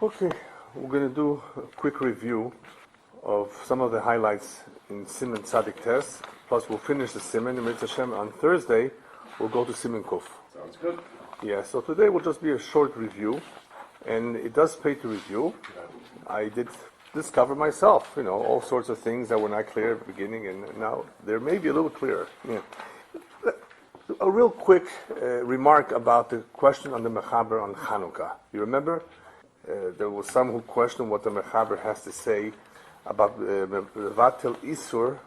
Okay, we're going to do a quick review of some of the highlights in Siman Tzadik Tes. Plus, we'll finish the Siman. And Mitzvah Hashem, on Thursday, we'll go to Siman Kuf. Sounds good. Yeah, so today will just be a short review. And it does pay to review. I did discover myself, all sorts of things that were not clear at the beginning, and now they're maybe a little clearer. Yeah. A real quick remark about the question on the Mechaber on Chanukah. You remember? There was some who questioned what the Mechaber has to say about Vatel Isur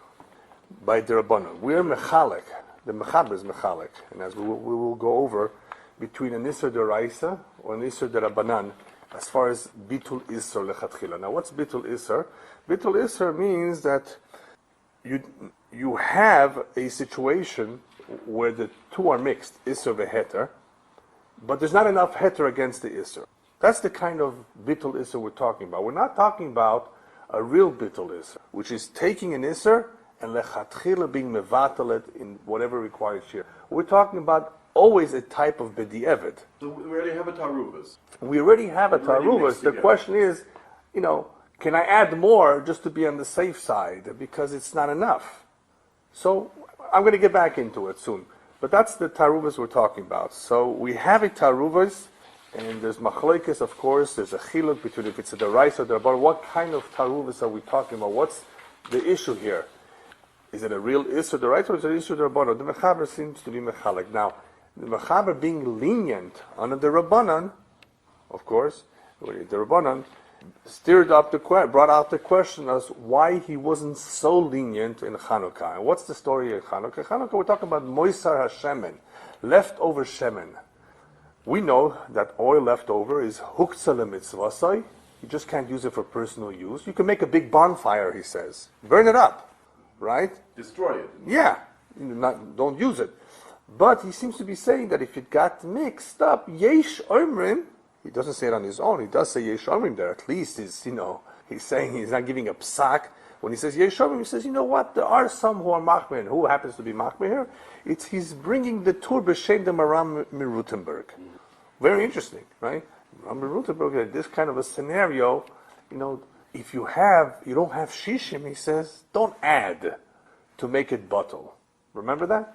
by the Rabbanon. We're Mechalek. The Mechaber is Mechalek. And as we will go over, between an Isur Deraisa or an Isur Derabanan, as far as Bitul Isur Lechatchila. Now, what's Bitul Isur? Bitul Isur means that you have a situation where the two are mixed, Isur veHeter, but there's not enough Heter against the Isur. That's the kind of Bitul Isur we're talking about. We're not talking about a real Bitul Isur, which is taking an Isur and Lechatchila being Mevatalet in whatever required share. We're talking about always a type of B'di'evet. So we already have a Taaruvot. We already have a Taaruvot. The question is, can I add more just to be on the safe side? Because it's not enough. So I'm going to get back into it soon. But that's the Taaruvos we're talking about. So we have a Taaruvos, and there's Machlokes, of course. There's a Chiluk between if it's a Deraisa or Derabanan. What kind of Taaruvos are we talking about? What's the issue here? Is it a real Isur Deraisa or is it an Isur Derabanan? The Mechaber seems to be Mechalek. Now, the Mechaber being lenient under the Rabbanan, of course, the Rabbanan brought out the question as why he wasn't so lenient in Chanukah. And what's the story in Chanukah? Chanukah, we're talking about Moisar HaShemen, leftover Shemen. We know that oil left over is Huktzah leMitzvasai. You just can't use it for personal use. You can make a big bonfire, he says. Burn it up, right? Destroy it. Yeah, don't use it. But he seems to be saying that if it got mixed up, Yesh Omrim, he doesn't say it on his own, he does say Yesh Omrim there, at least he's saying he's not giving a psak. When he says Yesh Omrim, he says, you know what, there are some who are Machmir. Who happens to be Machmir here? He's bringing the Tur B'Shem de Maram Mirutenberg. Very interesting, right? Maram Mirutenberg, this kind of a scenario, if you don't have Shishim, he says, don't add to make it bottle. Remember that?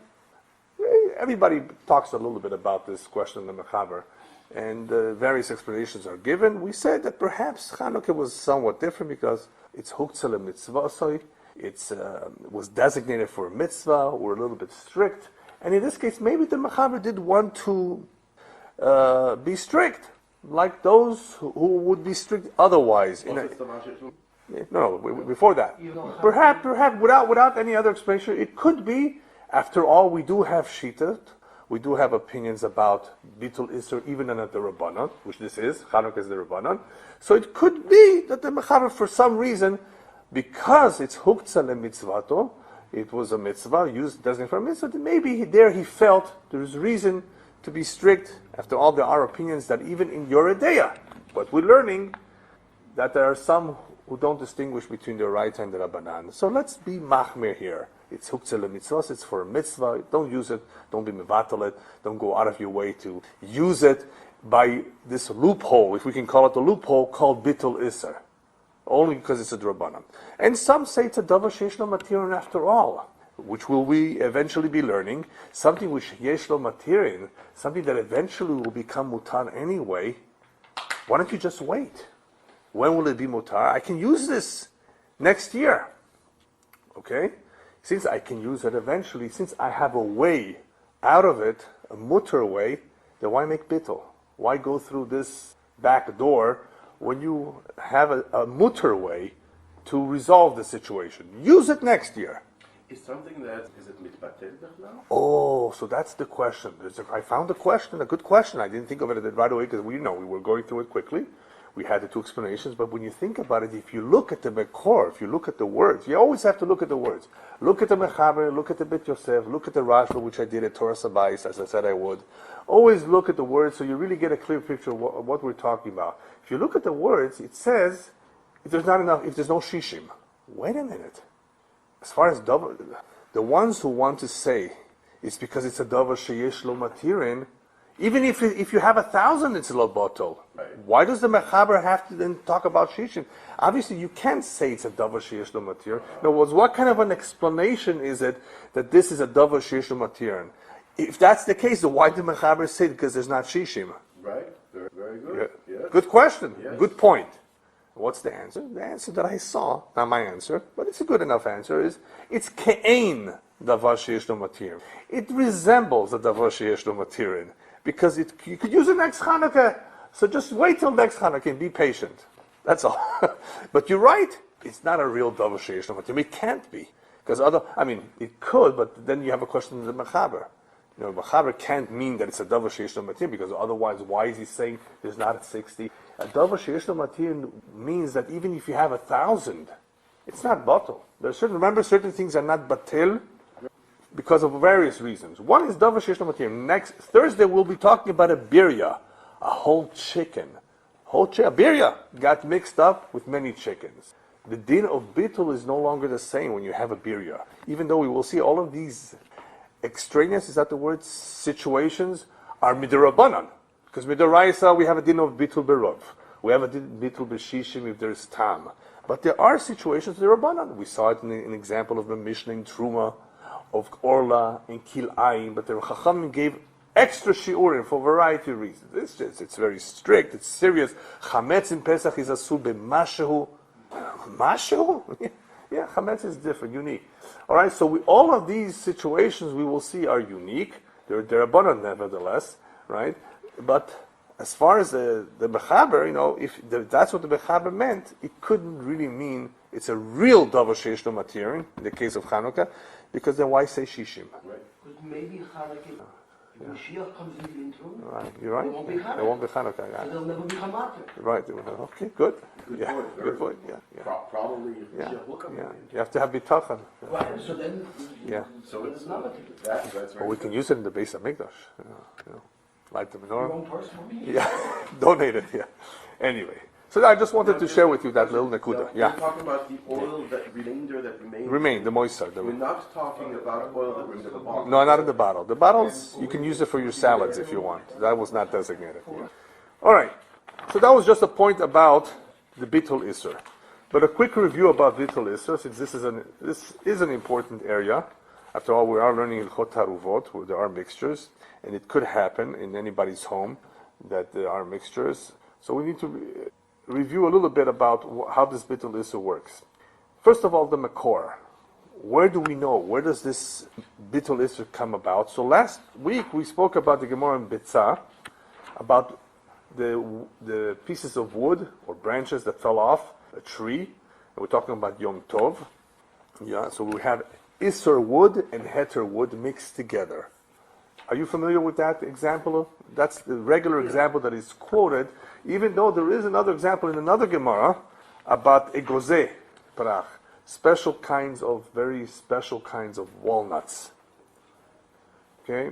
Everybody talks a little bit about this question in the Mechaber, and various explanations are given. We said that perhaps Chanukah was somewhat different because it's Huktzah leMitzvasai, it was designated for a mitzvah, we're a little bit strict, and in this case maybe the Mechaber did want to be strict, like those who would be strict otherwise. Before that. Perhaps without any other explanation, it could be. After all, we do have Shitat, we do have opinions about Bitul Isur, even under the Rabbanan, which this is, Chanukah is the Rabbanan. So it could be that the Mechaber, for some reason, because it's Huktzah leMitzvato, it was a mitzvah, used designated for a mitzvah, maybe there he felt there's reason to be strict. After all, there are opinions that even in Yore Deah, but we're learning that there are some who don't distinguish between the Oraita and the Rabbanan. So let's be Machmir here. It's Huktzah leMitzvos, it's for a mitzvah, don't use it, don't be Mevatalet, don't go out of your way to use it by this loophole, if we can call it a loophole, called Bitul Isur, only because it's a Drabanan. And some say it's a Davar Sheyesh Lo Matirin after all, which will we eventually be learning, something which Yesh Lo Matirin, something that eventually will become Mutar anyway. Why don't you just wait? When will it be Mutar? I can use this next year, okay? Since I can use it eventually, since I have a way out of it, a mutter way, then why make bittul? Why go through this back door when you have a mutter way to resolve the situation? Use it next year. Is something that, is it mitbatel now? Oh, so that's the question. I found a good question. I didn't think of it right away because we were going through it quickly. We had the two explanations, but when you think about it, if you look at the Mekor, if you look at the words, you always have to look at the words. Look at the Mechaber, look at the Bit Yosef, look at the Rashba, which I did at Torah Sabais, as I said I would. Always look at the words so you really get a clear picture of what we're talking about. If you look at the words, it says, if there's no Shishim. Wait a minute. As far as the ones who want to say it's because it's a Davar Sheyesh Lo Matirin, Even if you have 1,000, it's lo botol. Right. Why does the mechaber have to then talk about shishim? Obviously, you can't say it's a davar sheyesh lo matir. In other words, what kind of an explanation is it that this is a davar sheyesh lo matir? If that's the case, then why did the mechaber say it? Because there's not shishim? Right. Very, very good. Yes. Good question. Yes. Good point. What's the answer? The answer that I saw, not my answer, but it's a good enough answer, is it's קיהן davar sheyesh lo matir. It resembles a davar sheyesh lo matirin because you could use it next Hanukkah. So just wait till next Hanukkah and be patient. That's all. But you're right. It's not a real davar sheyesh lo matir. It can't be because it could, but then you have a question of the mechaber. Mechaber can't mean that it's a davar sheyesh lo matir because otherwise, why is he saying there's not a 60? A davar sheyesh lo matir means that even if you have 1,000, it's not batel. Remember, certain things are not batel because of various reasons. One is davar sheyesh lo matir. Next Thursday we'll be talking about a birya, a whole chicken. A birya got mixed up with many chickens. The din of bitul is no longer the same when you have a birya. Even though we will see all of these extraneous, is that the word, situations are midirabanan. Because midaraisa, we have a din of bitul berov. We have a din bitul b'shishim if there's tam. But there are situations midirabanan. We saw it in an example of the Mishnah in Truma, of Orla, in Kil'ayim, but the Chachamim gave extra shi'urim for a variety of reasons. It's very strict, it's serious. Chametz in Pesach is asur b'mashehu. Mashehu? Yeah, chametz is different, unique. All right, so all of these situations we will see are unique. They're abundant, nevertheless, right? But as far as the mechaber, if that's what the mechaber meant, it couldn't really mean it's a real davar sheyesh lo matir in the case of Hanukkah, because then why say shishim? Right. Because maybe Hanukkah, if Mashiach comes into the interim, right. You're right. It won't be Hanukkah. It won't be Hanukkah. Yeah. So they'll never be Hanukkah. Right. Okay. Good. Good Yeah. point. Good point. Yeah. Probably Yeah. Mashiach will come Yeah. in. You have to have bitachon. Right. So then, Yeah. So it's not a ticket. that's Or very we good. can use it in the base of Mikdash. Light the Your menorah. own personal meaning. Yeah. Donate it. Yeah. Anyway. So I just wanted to share with you that little nakuda. We're Yeah. talking about the oil that remains. Remain the moisture. We're not talking about oil that was in the bottle. No, not in the bottle. The bottles, you can use it for your salads if you want. That was not designated. All right. So that was just a point about the bitul isur. But a quick review about bitul isur, since this is an important area. After all, we are learning halakhot taaruvot, where there are mixtures, and it could happen in anybody's home that there are mixtures. So we need to review a little bit about how this bitul isur works. First of all, the makor. Where do we know? Where does this bitul isur come about? So last week we spoke about the Gemara in Bitzah, about the pieces of wood or branches that fell off a tree. And we're talking about Yom Tov. Yeah, so we have isur wood and heter wood mixed together. Are you familiar with that example? That's the regular example that is quoted, even though there is another example in another Gemara about egozeh parach, very special kinds of walnuts. Okay,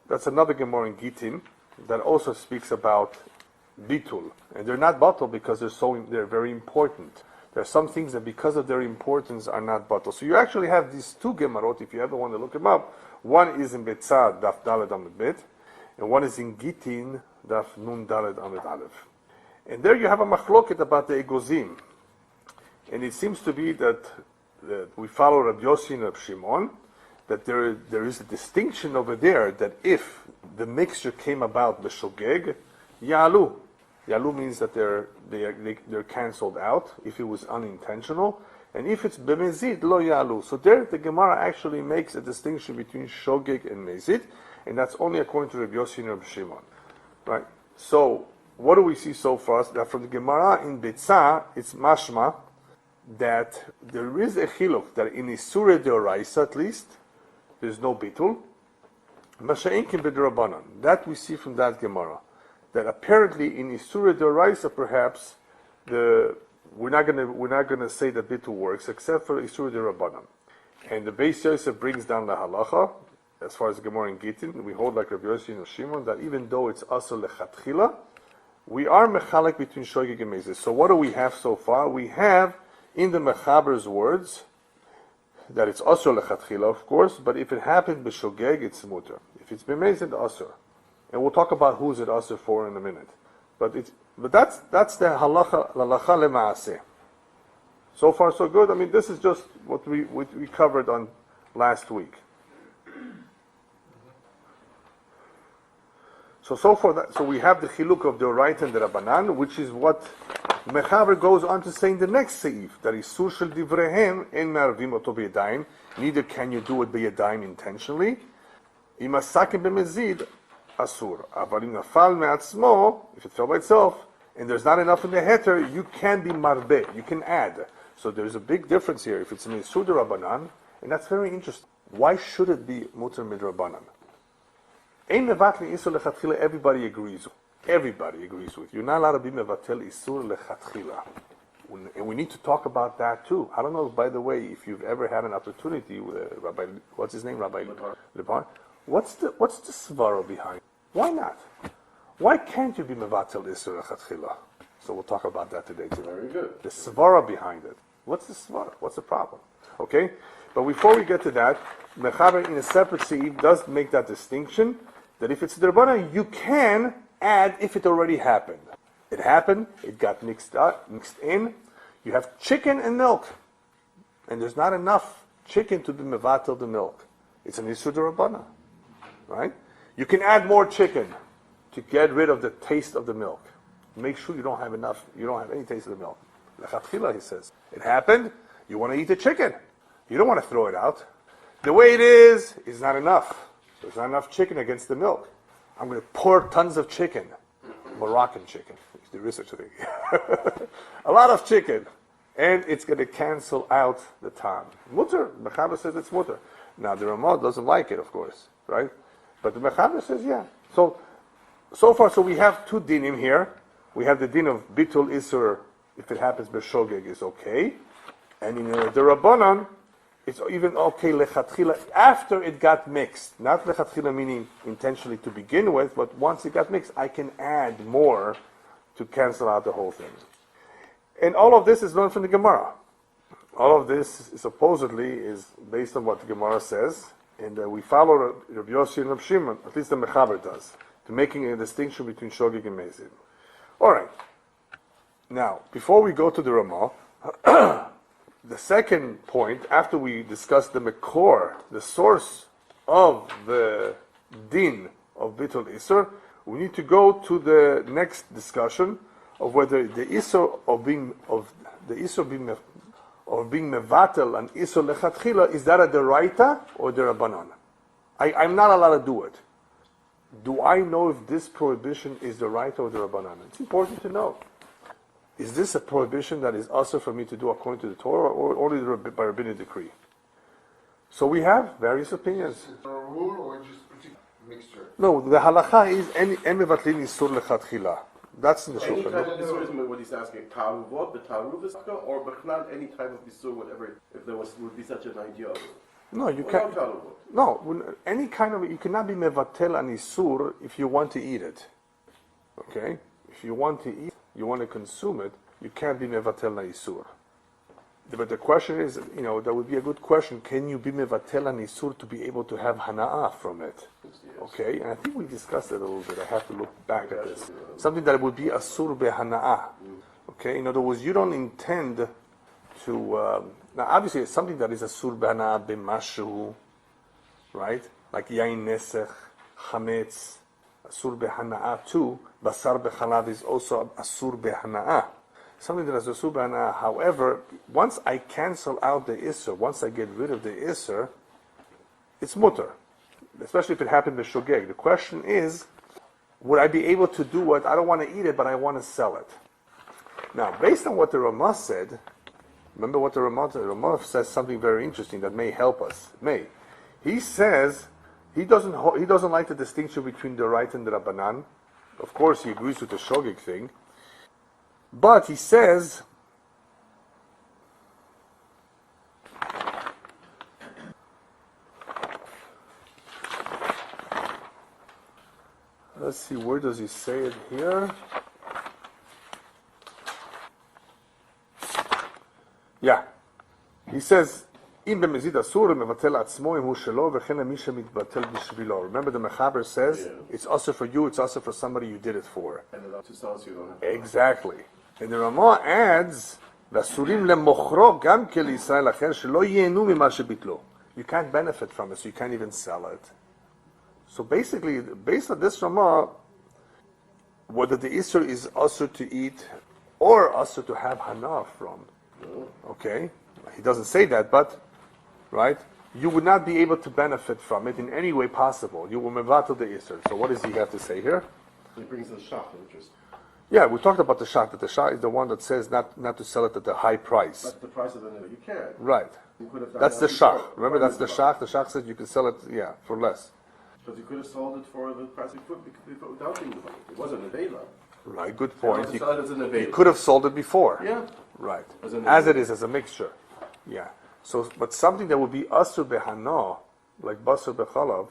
that's another Gemara in Gittin that also speaks about bitul, and they're not batel because they're very important. There are some things that because of their importance are not batel. So you actually have these two Gemarot, if you ever want to look them up. One is in Betzad, Daf Daled Amud Bet, and one is in Gittin, Daf Nun Daled Amud Aleph. And there you have a machloket about the egozim. And it seems to be that we follow Rabbi Yossi and Rabbi Shimon, that there is a distinction over there that if the mixture came about b'shogeg, yalu. Yalu means that they're cancelled out if it was unintentional. And if it's b'mezid, lo yalu. So there the Gemara actually makes a distinction between shogeg and mezid, and that's only according to Rabbi Yossi and Rabbi Shimon. Right? So what do we see so far? That from the Gemara in Bitzah, it's mashma that there is a chiluk that in Isure Deoraisa at least, there's no bitul. Masha'inkin b'drabanan. That we see from that Gemara. That apparently in Isure Deoraisa perhaps we're not gonna say that bitul works except for Isure Deorabanan. And the Beis Yosef brings down the halacha as far as the Gemara in Gittin. We hold like Rabbi Yossi and Shimon that even though it's asur lechatchila, we are mechalek between shogeg and mezid. So what do we have so far? We have in the mechaber's words that it's asur lechatchila, of course, but if it happened b'shogeg, it's muter. If it's b'mezid, asur. And we'll talk about who's it also for in a minute. But that's the halacha lemaaseh. So far so good. I mean, this is just what we covered on last week. So we have the chiluk of the Oraita and the Rabbanan, which is what Mechaber goes on to say in the next seif, that isur shel divrehem en me'arvim oto b'yadayim. Neither can you do it b'yadayim intentionally. Im asakim b'mezid asur. Aval im nafal me'atzmo, if it fell by itself, and there's not enough in the heter, you can be marbe, you can add. So there's a big difference here. If it's an isur de Rabbanan, and that's very interesting. Why should it be mutar mid Rabbanan? Everybody agrees with. Everybody agrees with. You're not allowed to be mevatel isur lechatchila. And we need to talk about that too. I don't know, by the way, if you've ever had an opportunity with Rabbi, what's his name? Rabbi Lebar. What's the svara behind it? Why not? Why can't you be mevatel isur lechatchila? So we'll talk about that today too. Very good. The svara behind it. What's the svara? What's the problem? Okay? But before we get to that, Mechaber in a separate seif does make that distinction, that if it's D'Rabbanan, you can add if it already happened. It happened, it got mixed in, you have chicken and milk, and there's not enough chicken to be mevatel the milk. It's an isur D'Rabbanan, right? You can add more chicken to get rid of the taste of the milk. Make sure you don't have any taste of the milk. Lechatchila, he says. It happened, you want to eat the chicken. You don't want to throw it out. The way it is not enough. There's not enough chicken against the milk. I'm going to pour tons of chicken. Moroccan chicken. There is such a thing. A lot of chicken. And it's going to cancel out the tam. Mutter. Mechaber says it's mutter. Now the Ramah doesn't like it, of course. Right? But the Mechaber says, yeah. So far, we have two dinim here. We have the din of bitul isur, if it happens b'shogeg, is okay. And in the Rabbanan, it's even okay lechatchila after it got mixed. Not lechatchila meaning intentionally to begin with, but once it got mixed, I can add more to cancel out the whole thing. And all of this is learned from the Gemara. All of this supposedly is based on what the Gemara says, and we follow Rabbi Yossi and Rabbi Shimon, at least the Mechaber does, to making a distinction between shogeg and mezid. All right. Now, before we go to the Ramah, the second point, after we discuss the Mekor, the source of the din of Bitul Isur, we need to go to the next discussion of whether the Isur of being mevatel and Isur lechatchila, is that a deraita or derabanan? I'm not allowed to do it. Do I know if this prohibition is deraita or derabanan? It's important to know. Is this a prohibition that is also for me to do according to the Torah, or only by rabbinic decree? So we have various opinions. Rule or just particular mixture? No, the halacha is en mevatlin isur lechatchila. That's in the Any Shulchan. type of isur is what he's asking. Taaruvot, the Taaruvot, or bechnad, any type of isur, whatever. If there would be such an idea of it. No, you Or can't. no Taaruvot. No, any kind of, you cannot be mevatel an isur if you want to eat it. Okay, if you want to eat, you want to consume it, you can't be mevatel an isur. But the question is, that would be a good question. Can you be mevatel an isur to be able to have hana'ah from it? Yes. Okay, and I think we discussed it a little bit. I have to look back at this. Something that would be asur behana'ah. Okay, in other words, you don't intend to. Now, obviously, it's something that is asur behana'ah b'mashu, right? Like yain nesech, chametz, asur behana'ah too. Basar bechalav is also asur behana'ah. Something that is asur behana'ah. However, once I cancel out the isur, once I get rid of the isur, it's mutter. Especially if it happened with shogeg. The question is, would I be able to do what? I don't want to eat it, but I want to sell it. Now, based on what the Ramah said, remember what the Ramah says something very interesting that may help us. He says he doesn't like the distinction between the right and the Rabbanan. Of course, he agrees with the shogeg thing, but he says, let's see, where does he say it here? Yeah. He says אם במזיד אסור, מבטל עצמו אם הוא שלו, וכן למי שמתבטל בשבילו. Remember the Mechaber says, it's also for you, it's also for somebody you did it for. And to sell, so you don't have Exactly. And the Ramah adds, ואסורים למוכרו גם כלישראל אחר, שלא ייהנו ממה שביטלו. You can't benefit from it, so you can't even sell it. So basically, based on this Ramah, whether the Isser is also to eat or also to have hana from. Okay? He doesn't say that, but, right? You would not be able to benefit from it in any way possible. You will mevatel the Isser. So what does he have to say here? He brings the shach interest. Yeah, we talked about the shach, that the shach is the one that says not to sell it at a high price. That's the price of the niddah. You can't. Right. You could have done That's that the shach. before. Remember, that's the shach. The shach says you can sell it, yeah, for less. Because you could have sold it for the price before without being divided. It wasn't a nevela. Right, good You point. want to sell it as a nevela. You could have sold it before. Yeah. Right. As As it is, as a mixture. Yeah. So, but something that would be asur behana, like basar bechalav,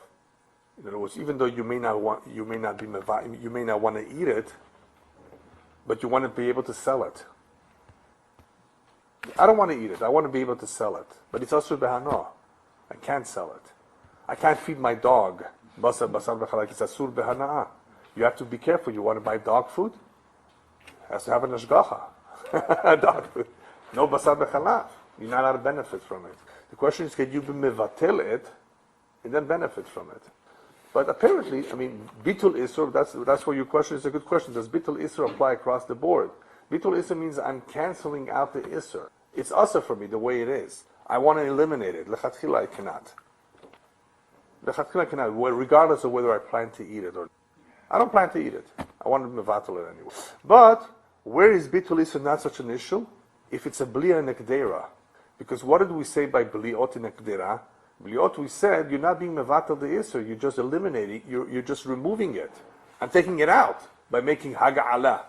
in other words, even though you may not want to eat it, but you want to be able to sell it. I don't want to eat it. I want to be able to sell it. But it's asur behana. I can't sell it. I can't feed my dog. Basar bechalav, it's asur behana. You have to be careful. You want to buy dog food? It has to have an ashgacha. Dog food. No basar bechalav. You're not allowed to benefit from it. The question is, can you be mevatel it and then benefit from it? But apparently, I mean, bitul isur, that's where your question is a good question. Does bitul isur apply across the board? Bitul isur means I'm canceling out the isur. It's asur for me the way it is. I want to eliminate it. Lechatchila I cannot. Lechatchila I cannot, regardless of whether I plan to eat it or not. I don't plan to eat it. I want to mevatel it anyway. But where is bitul isur not such an issue? If it's a blia nekdera. Because what did we say by bliot nekdera? Bliot, we said, you're not being mevatel the isur, you're just eliminating, you're just removing it. I'm taking it out by making haga'ala.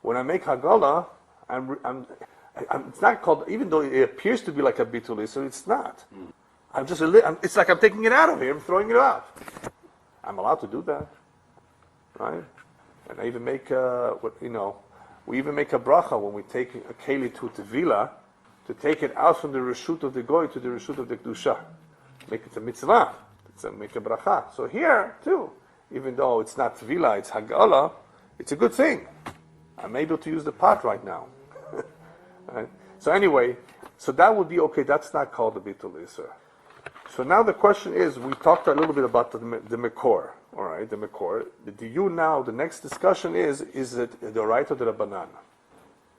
When I make hagala, it's not called, even though it appears to be like a bitul isur, it's not. It's like I'm taking it out of here, I'm throwing it out. I'm allowed to do that. Right? And I even make, we even make a bracha when we take a keli to tevila, to take it out from the reshut of the goy to the reshut of the kedusha. Make it a mitzvah. Make a bracha. So here, too, even though it's not tevila, it's hagala, it's a good thing. I'm able to use the pot right now. Right? So anyway, so that would be okay, that's not called the bitul isur. So now the question is, we talked a little bit about the mekor. All right, the mekor. The next discussion is it the right of the Rabbanan?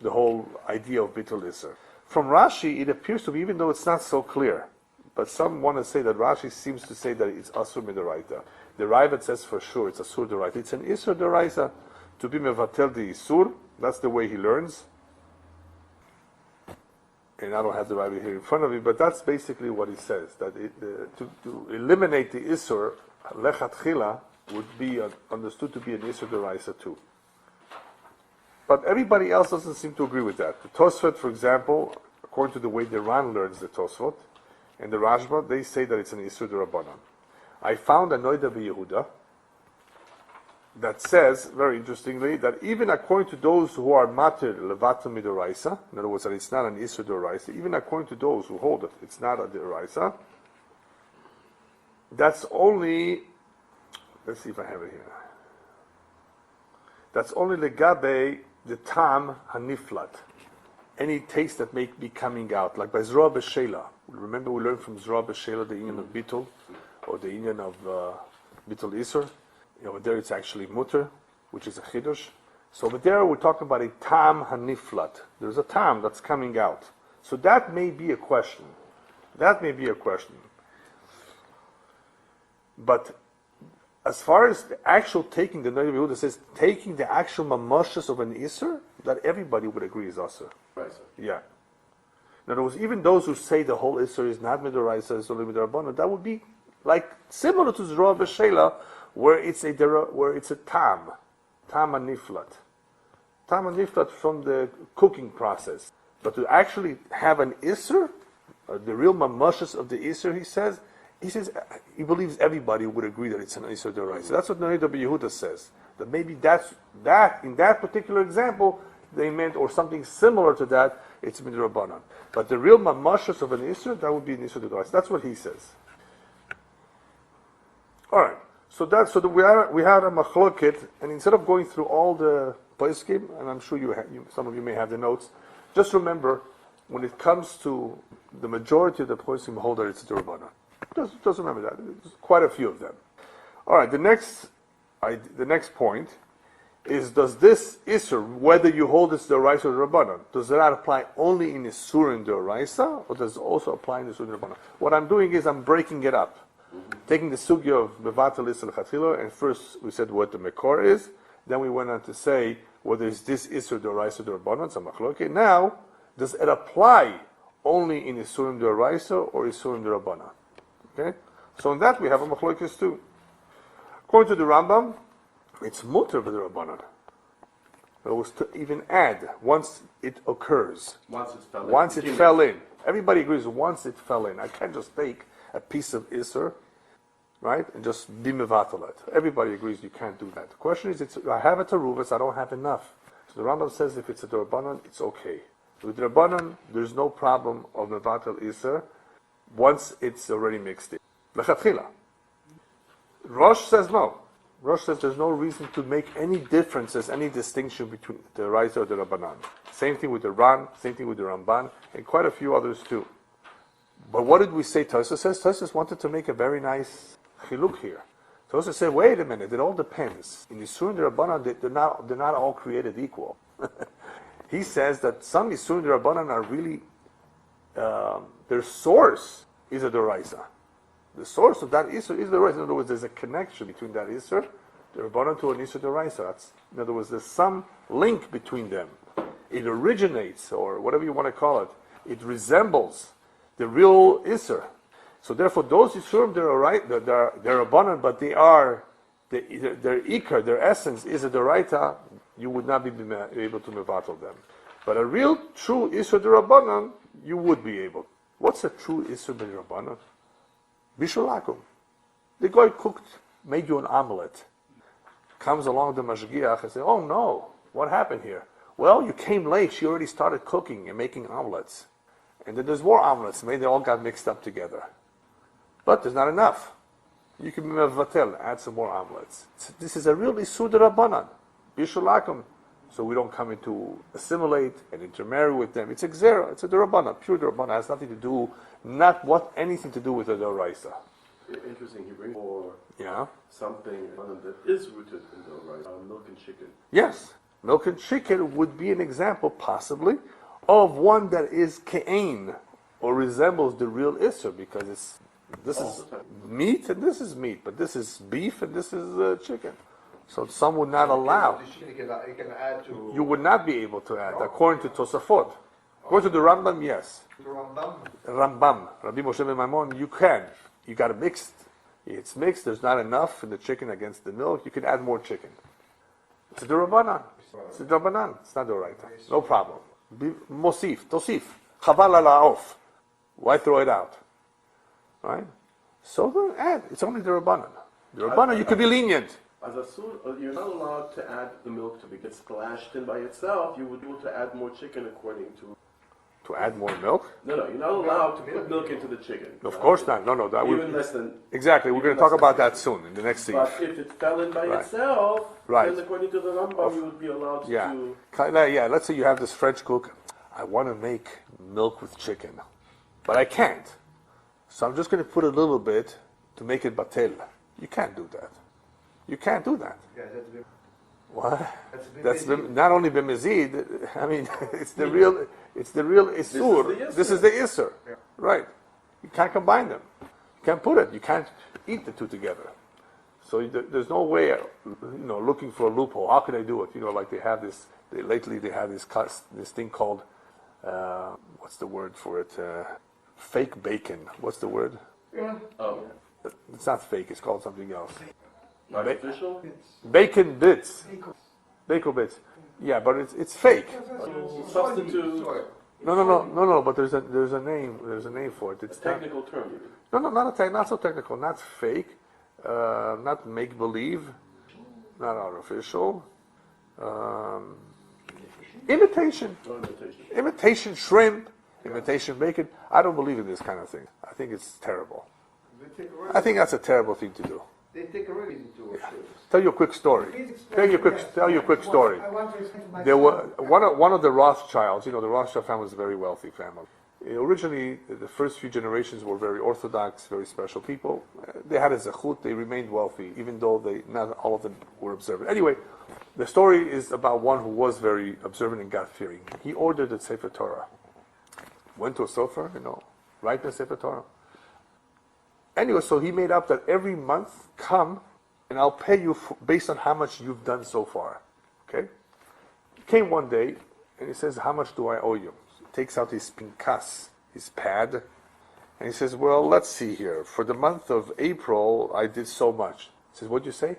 The whole idea of bitul isur. From Rashi, it appears to be, even though it's not so clear, but some want to say that Rashi seems to say that it's asur midaraita. The Raavad says for sure it's asur deraita. It's an isur deraita to be mevatel the isur. That's the way he learns. And I don't have the Raavad here in front of me, but that's basically what he says. That to eliminate the isur, lechatchila, would be understood to be an isur deraita too. But everybody else doesn't seem to agree with that. The Tosfot, for example, according to the way the Ran learns the Tosfot, and the Rashba, they say that it's an Isur D'Rabbanan. I found a Niddah Yehuda that says, very interestingly, that even according to those who are matir levatel midoraisa, in other words, that it's not an Isur D'Oraisa, even according to those who hold it, it's not a D'Oraisa, that's only, let's see if I have it here. That's only legabe the tam haniflat, any taste that may be coming out, like by zroa b'shela. Remember, we learned from zroa b'shela the inyan of bitul, or the inyan of bitul isur. Over there, it's actually mutter, which is a chidush. So over there, we're talking about a tam haniflat. There's a tam that's coming out. So that may be a question. But as far as the actual taking, the Niddah Yehuda says, taking the actual mamashas of an Isser, that everybody would agree is Asr. Right. Yeah. In other words, even those who say the whole Isser is not Midoraisa, it's only Midorabbana, that would be like similar to Zroa B'Shela, where it's a tam aniflat. Tam aniflat from the cooking process. But to actually have an Isser, the real mamashas of the Isser, he says he believes everybody would agree that it's an Isur D'Oraisa. So that's what Niddah Yehuda says. That maybe that in that particular example, they meant, or something similar to that, it's midrabanan. But the real mamashas of an isur, that would be an isur d'oraisa. That's what he says. All right. So we had a machloket, and instead of going through all the poskim, and I'm sure some of you may have the notes, just remember, when it comes to the majority of the poskim hold that it's d'orabanan. Just remember that. There's quite a few of them. All right. The next point is, does this isur, whether you hold it's d'oraisa or d'orabanan, does that apply only in isurim d'oraisa, or does it also apply in isurim d'orabanan? What I'm doing is I'm breaking it up. Taking the sugya of mevatel isur l'chatchila, and first we said what the mekor is, then we went on to say whether it's this isur d'oraisa or d'orabanan, it's a machloket. Now, does it apply only in isurim d'oraisa or isurim d'orabanan? Okay? So in that we have a machloket too. According to the Rambam, it's mutter b'd'orabanan. It was to even add once it occurs. Once it fell in. Everybody agrees once it fell in. I can't just take a piece of isur, right, and just be mevatel it. Everybody agrees you can't do that. The question is, I have a taaruvot, I don't have enough. So the Rambam says if it's a d'orabanan, it's okay. With d'orabanan, there's no problem of mevatel isur once it's already mixed in. Lechatchila. Rosh says no. Rosh says there's no reason to make any differences, any distinction between the d'oraisa or the d'orabanan. Same thing with the Ran, same thing with the Ramban, and quite a few others too. But what did we say Tosfos says? Tosfos wanted to make a very nice chiluk here. Tosfos said, wait a minute, it all depends. In Yisurim d'Rabbanan, they're not all created equal. He says that some Yisurim d'Rabbanan are really, their source is a d'oraisa. The source of that Isur is the d'oraisa. In other words, there's a connection between that Isur, the Rabbanan, to an Isur d'oraisa. In other words, there's some link between them. It originates, or whatever you want to call it, it resembles the real Isur. So therefore, those Isurim, they're Rabbanan, but they are, their Ikar, their essence is a d'oraita. You would not be able to mevatel them. But a real, true Isur d'Rabbanan, you would be able. What's a true Isur d'Rabbanan? Bishulakum. The guy made you an omelet. Comes along the mashgiach and says, oh no, what happened here? Well, you came late, she already started cooking and making omelets. And then there's more omelets, maybe they all got mixed up together. But there's not enough. You can mevatel, add some more omelets. This is a real Isur d'Rabbanan. Bishulakum. So we don't come into assimilate and intermarry with them. It's a gzera, it's a d'Rabbanan, pure d'Rabbanan. It has nothing to do, anything to do with the d'oraisa. Interesting, you bring for something that is rooted in d'oraisa, milk and chicken. Yes, milk and chicken would be an example, possibly, of one that is קיהן, or resembles the real isur, because this is meat and this is meat, but this is beef and this is chicken. So some would not allow. You would not be able to add, according to Tosafot. According to the Rambam, yes. Rambam, Rabbi Moshe ben Maimon, you can. You got to mix. It's mixed. There's not enough in the chicken against the milk. You can add more chicken. It's a d'Rabbanan. It's a d'Rabbanan. It's not d'oraita. No problem. Mosif, tosif, chaval ala of. Why throw it out? Right? So then add. It's only d'Rabbanan. D'Rabbanan, you could be lenient. As a sur, you're not allowed to add the milk to get splashed in by itself. You would be able to add more chicken according to. To add more milk? No, you're not allowed to put milk into the chicken. Of course not. No, that would. Even less than. Exactly. We're going to talk about that soon in the next scene. But if it fell in by itself, then according to the Rambam, you would be allowed to. Yeah. Let's say you have this French cook. I want to make milk with chicken, but I can't. So I'm just going to put a little bit to make it batel. You can't do that. You can't do that. Yeah, that's been, what? That's not only b'mezid. I mean, it's the real isur. This is the isur, right? You can't combine them. You can't put it. You can't eat the two together. So there's no way, looking for a loophole. How can I do it? Like they have this. Lately they have this thing called, what's the word for it? Fake bacon. What's the word? yeah. It's not fake. It's called something else. Artificial? Bacon bits. Bacon bits. Yeah, but it's fake. Substitute. No. But there's a name. There's a name for it. It's a technical term. No, not so technical. Not fake. Not make believe. Not artificial. Imitation. No imitation. Imitation shrimp, imitation bacon. I don't believe in this kind of thing. I think it's terrible. I think that's a terrible thing to do. They take a really into it. Tell you a quick story. Tell you a quick story. I want to explain to my There were son. one of the Rothschilds. You know, the Rothschild family is a very wealthy family. Originally, the first few generations were very orthodox, very special people. They had a zechut. They remained wealthy, even though not all of them were observant. Anyway, the story is about one who was very observant and God-fearing. He ordered a Sefer Torah. Went to a sofer, write the Sefer Torah. Anyway, so he made up that every month, come, and I'll pay you based on how much you've done so far. Okay? He came one day, and he says, how much do I owe you? He takes out his pinkas, his pad, and he says, well, let's see here. For the month of April, I did so much. He says, what'd you say?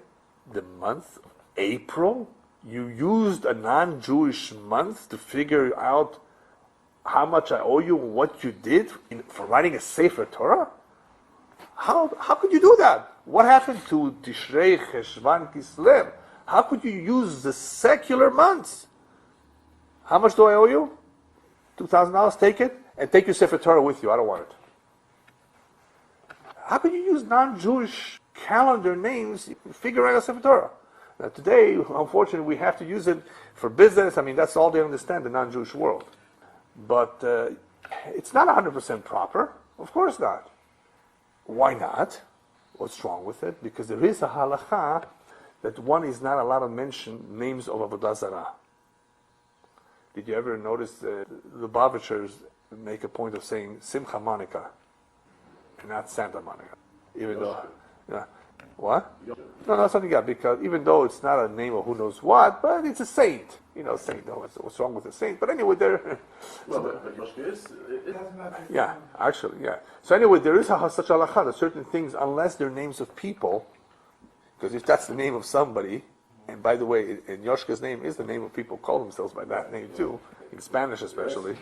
The month of April? You used a non-Jewish month to figure out how much I owe you and what you did for writing a Sefer Torah? How could you do that? What happened to Tishrei, Cheshvan, Kislev? How could you use the secular months? How much do I owe you? $2,000. Take it and take your Sefer Torah with you. I don't want it. How could you use non-Jewish calendar names to figure out a Sefer Torah? Now today, unfortunately, we have to use it for business. I mean, that's all they understand, the non-Jewish world. But it's not 100% proper. Of course not. Why not? What's wrong with it? Because there is a halacha that one is not allowed to mention names of Avodah Zarah. Did you ever notice the Lubavitchers make a point of saying Simcha Monica and not Santa Monica? Even though, what? No, that's something because even though it's not a name of who knows what, but it's a saint. Saint. No, what's wrong with a saint? But anyway, there. Well, but Yoshka is. Yeah, actually, yeah. So anyway, there is such a halacha that certain things, unless they're names of people, because if that's the name of somebody, and by the way, in Yoshka's name is the name of people who call themselves by that name too, in Spanish especially.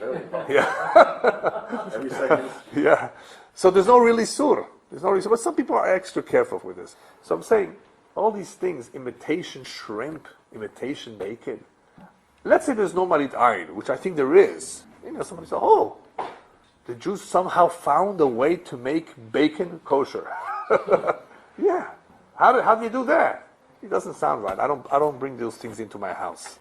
Yeah. Every second. Yeah. So there's no really sur. But some people are extra careful with this. So I'm saying, all these things, imitation shrimp, imitation bacon. Let's say there's no marit ayin, which I think there is. Somebody says, oh, the Jews somehow found a way to make bacon kosher. Yeah. How do you do that? It doesn't sound right. I don't bring those things into my house.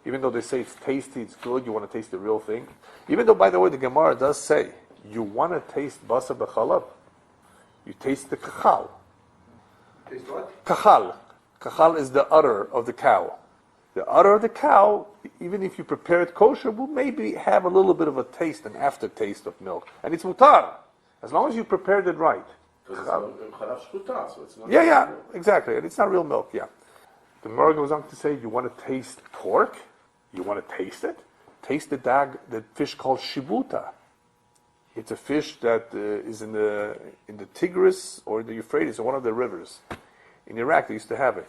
Even though they say it's tasty, it's good, you want to taste the real thing. Even though, by the way, the Gemara does say, you want to taste basar b'chalab, you taste the kachal. Taste what? Kachal. Kachal is the udder of the cow. The udder of the cow, even if you prepare it kosher, will maybe have a little bit of a taste, an aftertaste of milk. And it's mutar, as long as you prepared it right. So it's not. Yeah, exactly. And it's not real milk, yeah. The Gemara goes on to say, you want to taste pork? You want to taste it? Taste the fish called shibuta. It's a fish that is in the Tigris or the Euphrates, or one of the rivers. In Iraq, they used to have it.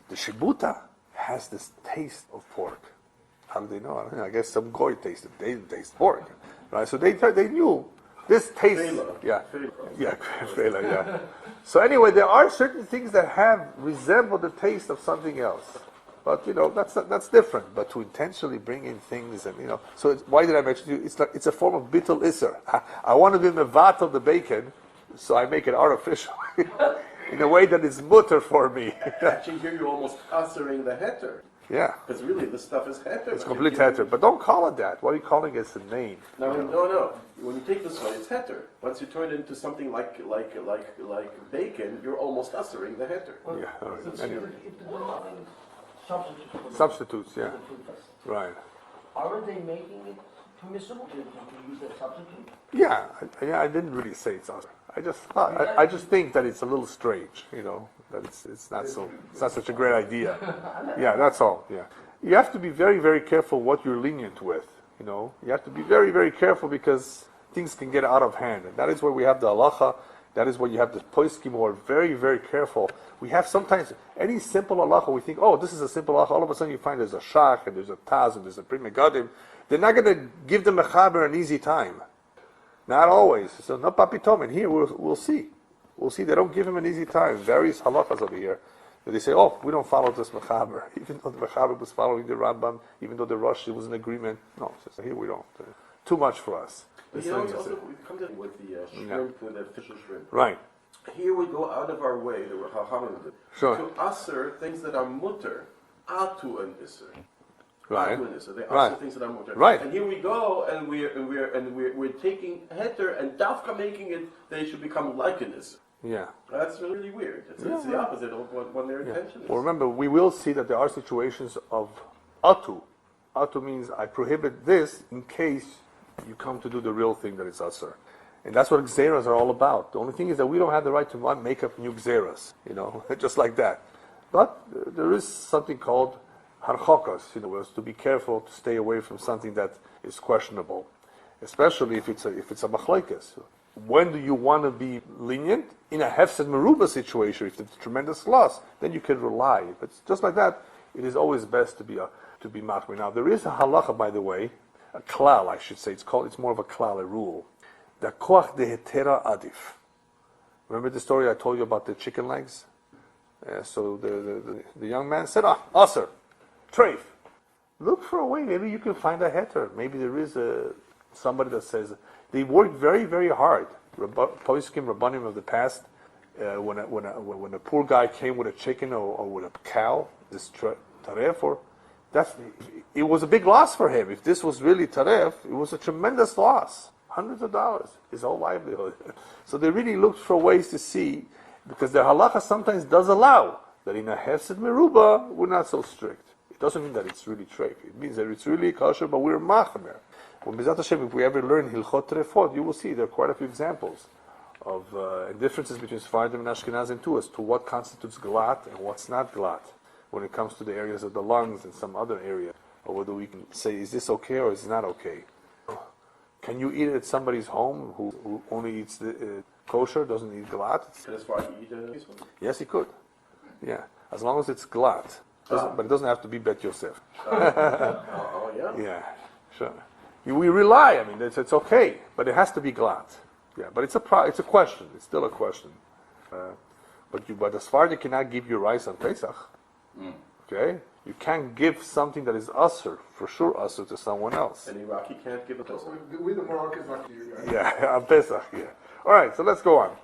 The shibuta has this taste of pork. How do they know? I don't know. I guess some goy tasted. They didn't taste pork, right? So they knew this taste. Yeah. So anyway, there are certain things that resemble the taste of something else. But that's different. But to intentionally bring in things, and so why did I mention to you? It's a form of bittul iser. I want to be mevatel the bacon, so I make it artificial in a way that is mutter for me. Actually, here you're almost answering the heter. Yeah. Because really, this stuff is heter. It's complete heter. But don't call it that. What are you calling it? It's a name. No. When you take this one, it's heter. Once you turn it into something like bacon, you're almost answering the heter. Yeah. All right. Anyway. Substitutes. Substitutes, yeah. Right. Aren't they making it permissible to use that substitute? Yeah, I didn't really say it's awesome. I just think that it's a little strange, that it's not such a great idea. Yeah, that's all. Yeah, you have to be very, very careful what you're lenient with. You have to be very, very careful because things can get out of hand, and that is where we have the halacha. That is where you have the poskim who are very, very careful. We have sometimes any simple halacha. We think, oh, this is a simple halacha. All of a sudden, you find there's a shach and there's a taz and there's a pri megadim. They're not going to give the mechaber an easy time. Not always. So not papitom. And here we'll see. We'll see. They don't give him an easy time. Various halachas over here. But they say, oh, we don't follow this Mechaber, even though the Mechaber was following the Rambam, even though the Rosh was in agreement. No, so here we don't. Too much for us. But you know, we come to with the shrimp, with the fish and shrimp. Right. Here we go out of our way, the Chachamim did, Sure. to usher things that are mutter, atu an isser. Right. Atu an isser. They usher Right. things that are mutter. Right. And here we go, and we're taking heter and dafka making it. They should become like an isser. Yeah. That's really weird. It's the opposite of what their intention is. Well, remember, we will see that there are situations of atu. Atu means I prohibit this in case you come to do the real thing that is asur. And that's what gzeras are all about. The only thing is that we don't have the right to make up new gzeras, just like that. But there is something called harchokas, is to be careful to stay away from something that is questionable, especially if it's a machlokes. When do you want to be lenient? In a hefsed meruba situation, if it's a tremendous loss, then you can rely. But just like that, it is always best to be machmir. Now there is a halacha, by the way, a klal, I should say. It's more of a klal, a rule. The koach dehetera adif. Remember the story I told you about the chicken legs? So the young man said, asr, treif. Look for a way. Maybe you can find a heter. Maybe there is somebody that says they worked very, very hard. Poskim Rabbanim of the past, when a poor guy came with a chicken or with a cow, this taref, it was a big loss for him. If this was really taref, it was a tremendous loss. Hundreds of dollars, his whole livelihood. So they really looked for ways to see, because the halacha sometimes does allow that in a hefsed meruba, we're not so strict. It doesn't mean that it's really treif. It means that it's really kosher, but we're machmer. When B'ezrat Hashem, if we ever learn Hilchot Trefot, you will see there are quite a few examples of differences between Sephardim and Ashkenazim too, as to what constitutes glat and what's not glat, when it comes to the areas of the lungs and some other area, or whether we can say, is this okay or is it not okay? Can you eat it at somebody's home who only eats the kosher, doesn't eat glat? Can his father eat this one? Yes, he could. Yeah, as long as it's glat. But it doesn't have to be Bet Yosef. Oh, yeah? Yeah, sure. We rely. I mean, it's okay, but it has to be glat. Yeah, but it's a question. It's still a question. But as far as you cannot give your rice on Pesach, okay, you can't give something that is usher, for sure usher, to someone else. An Iraqi can't give a Pesach. We the Moroccans not to you guys. Yeah, on Pesach. Yeah. All right, so let's go on.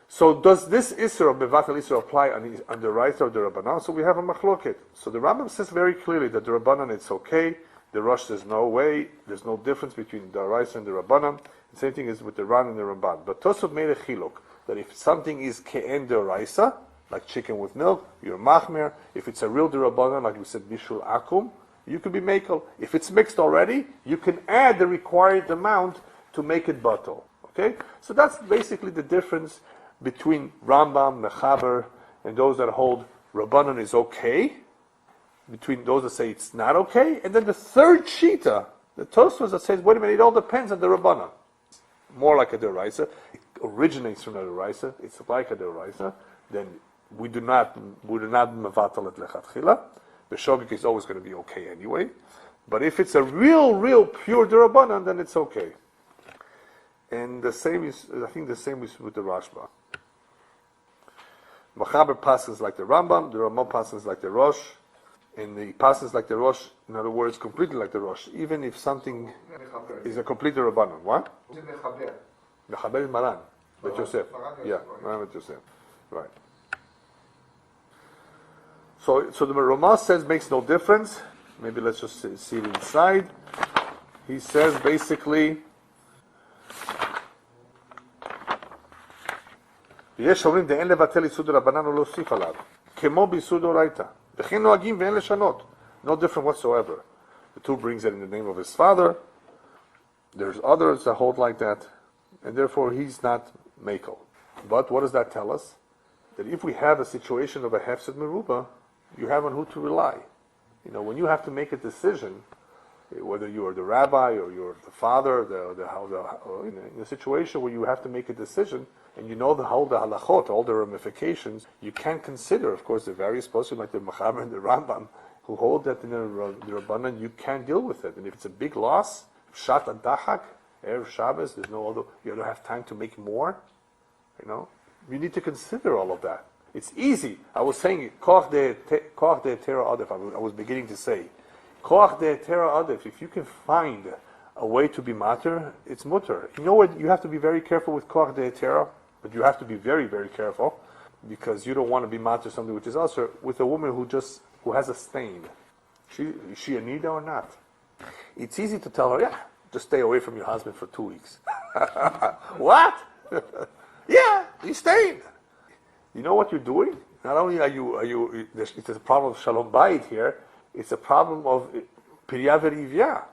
So does this Isser of Bevatel Isser apply on the rice or the Rabbanan? So we have a machloket. So the Rambam says very clearly that the Rabbanan it's okay. The Rosh says no way. There's no difference between the rice and the Rabbanan. The same thing is with the Ran and the Ramban. But Tosot made a chiluk that if something is קיהן דאורייסה, like chicken with milk, you're machmer. If it's a real Rabbanan, like we said, bishul akum, you can be mekel. If it's mixed already, you can add the required amount to make it batel. Okay, so that's basically the difference between Rambam, Mechaber, and those that hold Rabbanan is okay, between those that say it's not okay, and then the third shita, the Tosfos that says, wait a minute, it all depends on the Rabbanan. More like a deraisa. It originates from a deraisa. It's like a deraisa. Then we do not mevatel it lechatchila. The shogik is always going to be okay anyway. But if it's a real pure derabanan, then it's okay. And the same is, I think the same is with the Rashba. Mechaber passes like the Rambam, the Ramah passes like the Rosh, and the passes like the Rosh, in other words, completely like the Rosh, even if something is a complete Rabbanon. What? Mechaber is Maran, Bet Yosef. Yeah, Maran Bet Yosef. Right. So the Ramah says makes no difference. Maybe let's just see it inside. He says basically, יש אומרים דאין לבטל יסוד רבנן ולהוסיף עליו, כמו ביסוד אורייתא, וכן נוהגים ואין לשנות. No different whatsoever. The two brings it in the name of his father. There's others that hold like that, and therefore he's not makel. But what does that tell us? That if we have a situation of a hefsed meruba, you have on who to rely. You know, when you have to make a decision, whether you are the rabbi or you're the father, in a situation where you have to make a decision, and you know the halachot, all the ramifications, you can consider, of course, the various poskim like the Mechaber and the Rambam, who hold that in the Rabbanan, you can deal with it. And if it's a big loss, Shat Adachak, Erev Shabbos, you don't have time to make more, you know, you need to consider all of that. It's easy. I was saying, koach de tera adef. I was beginning to say, koach de tera adef. If you can find a way to be mater, it's mutter. You know what? You have to be very careful with koach de tera, but you have to be very, very careful because you don't want to be mater something which is usher with a woman who has a stain. Is she a Niddah or not? It's easy to tell her, yeah, just stay away from your husband for 2 weeks. What? Yeah, he's stained. You know what you're doing? Not only are you it's a problem of shalom bayit here, it's a problem of pirya v'rivya.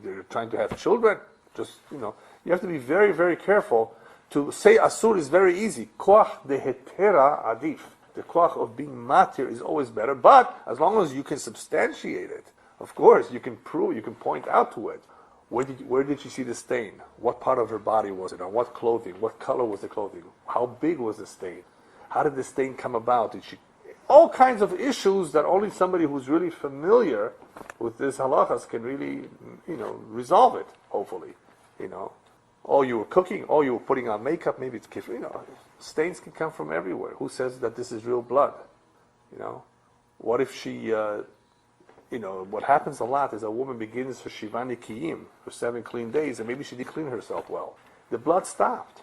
They're trying to have children. You have to be very, very careful. To say asur is very easy. Koach de hetera adif. The koach of being matir is always better, but as long as you can substantiate it, of course, you can prove, you can point out to it. Where did she see the stain? What part of her body was it? On what clothing? What color was the clothing? How big was the stain? How did the stain come about? All kinds of issues that only somebody who's really familiar with this halachas can really, resolve it, hopefully. Oh, you were cooking, oh, you were putting on makeup, maybe it's, stains can come from everywhere. Who says that this is real blood? What if she, what happens a lot is a woman begins her shivani kiyim, for 7 clean days, and maybe she didn't clean herself well. The blood stopped,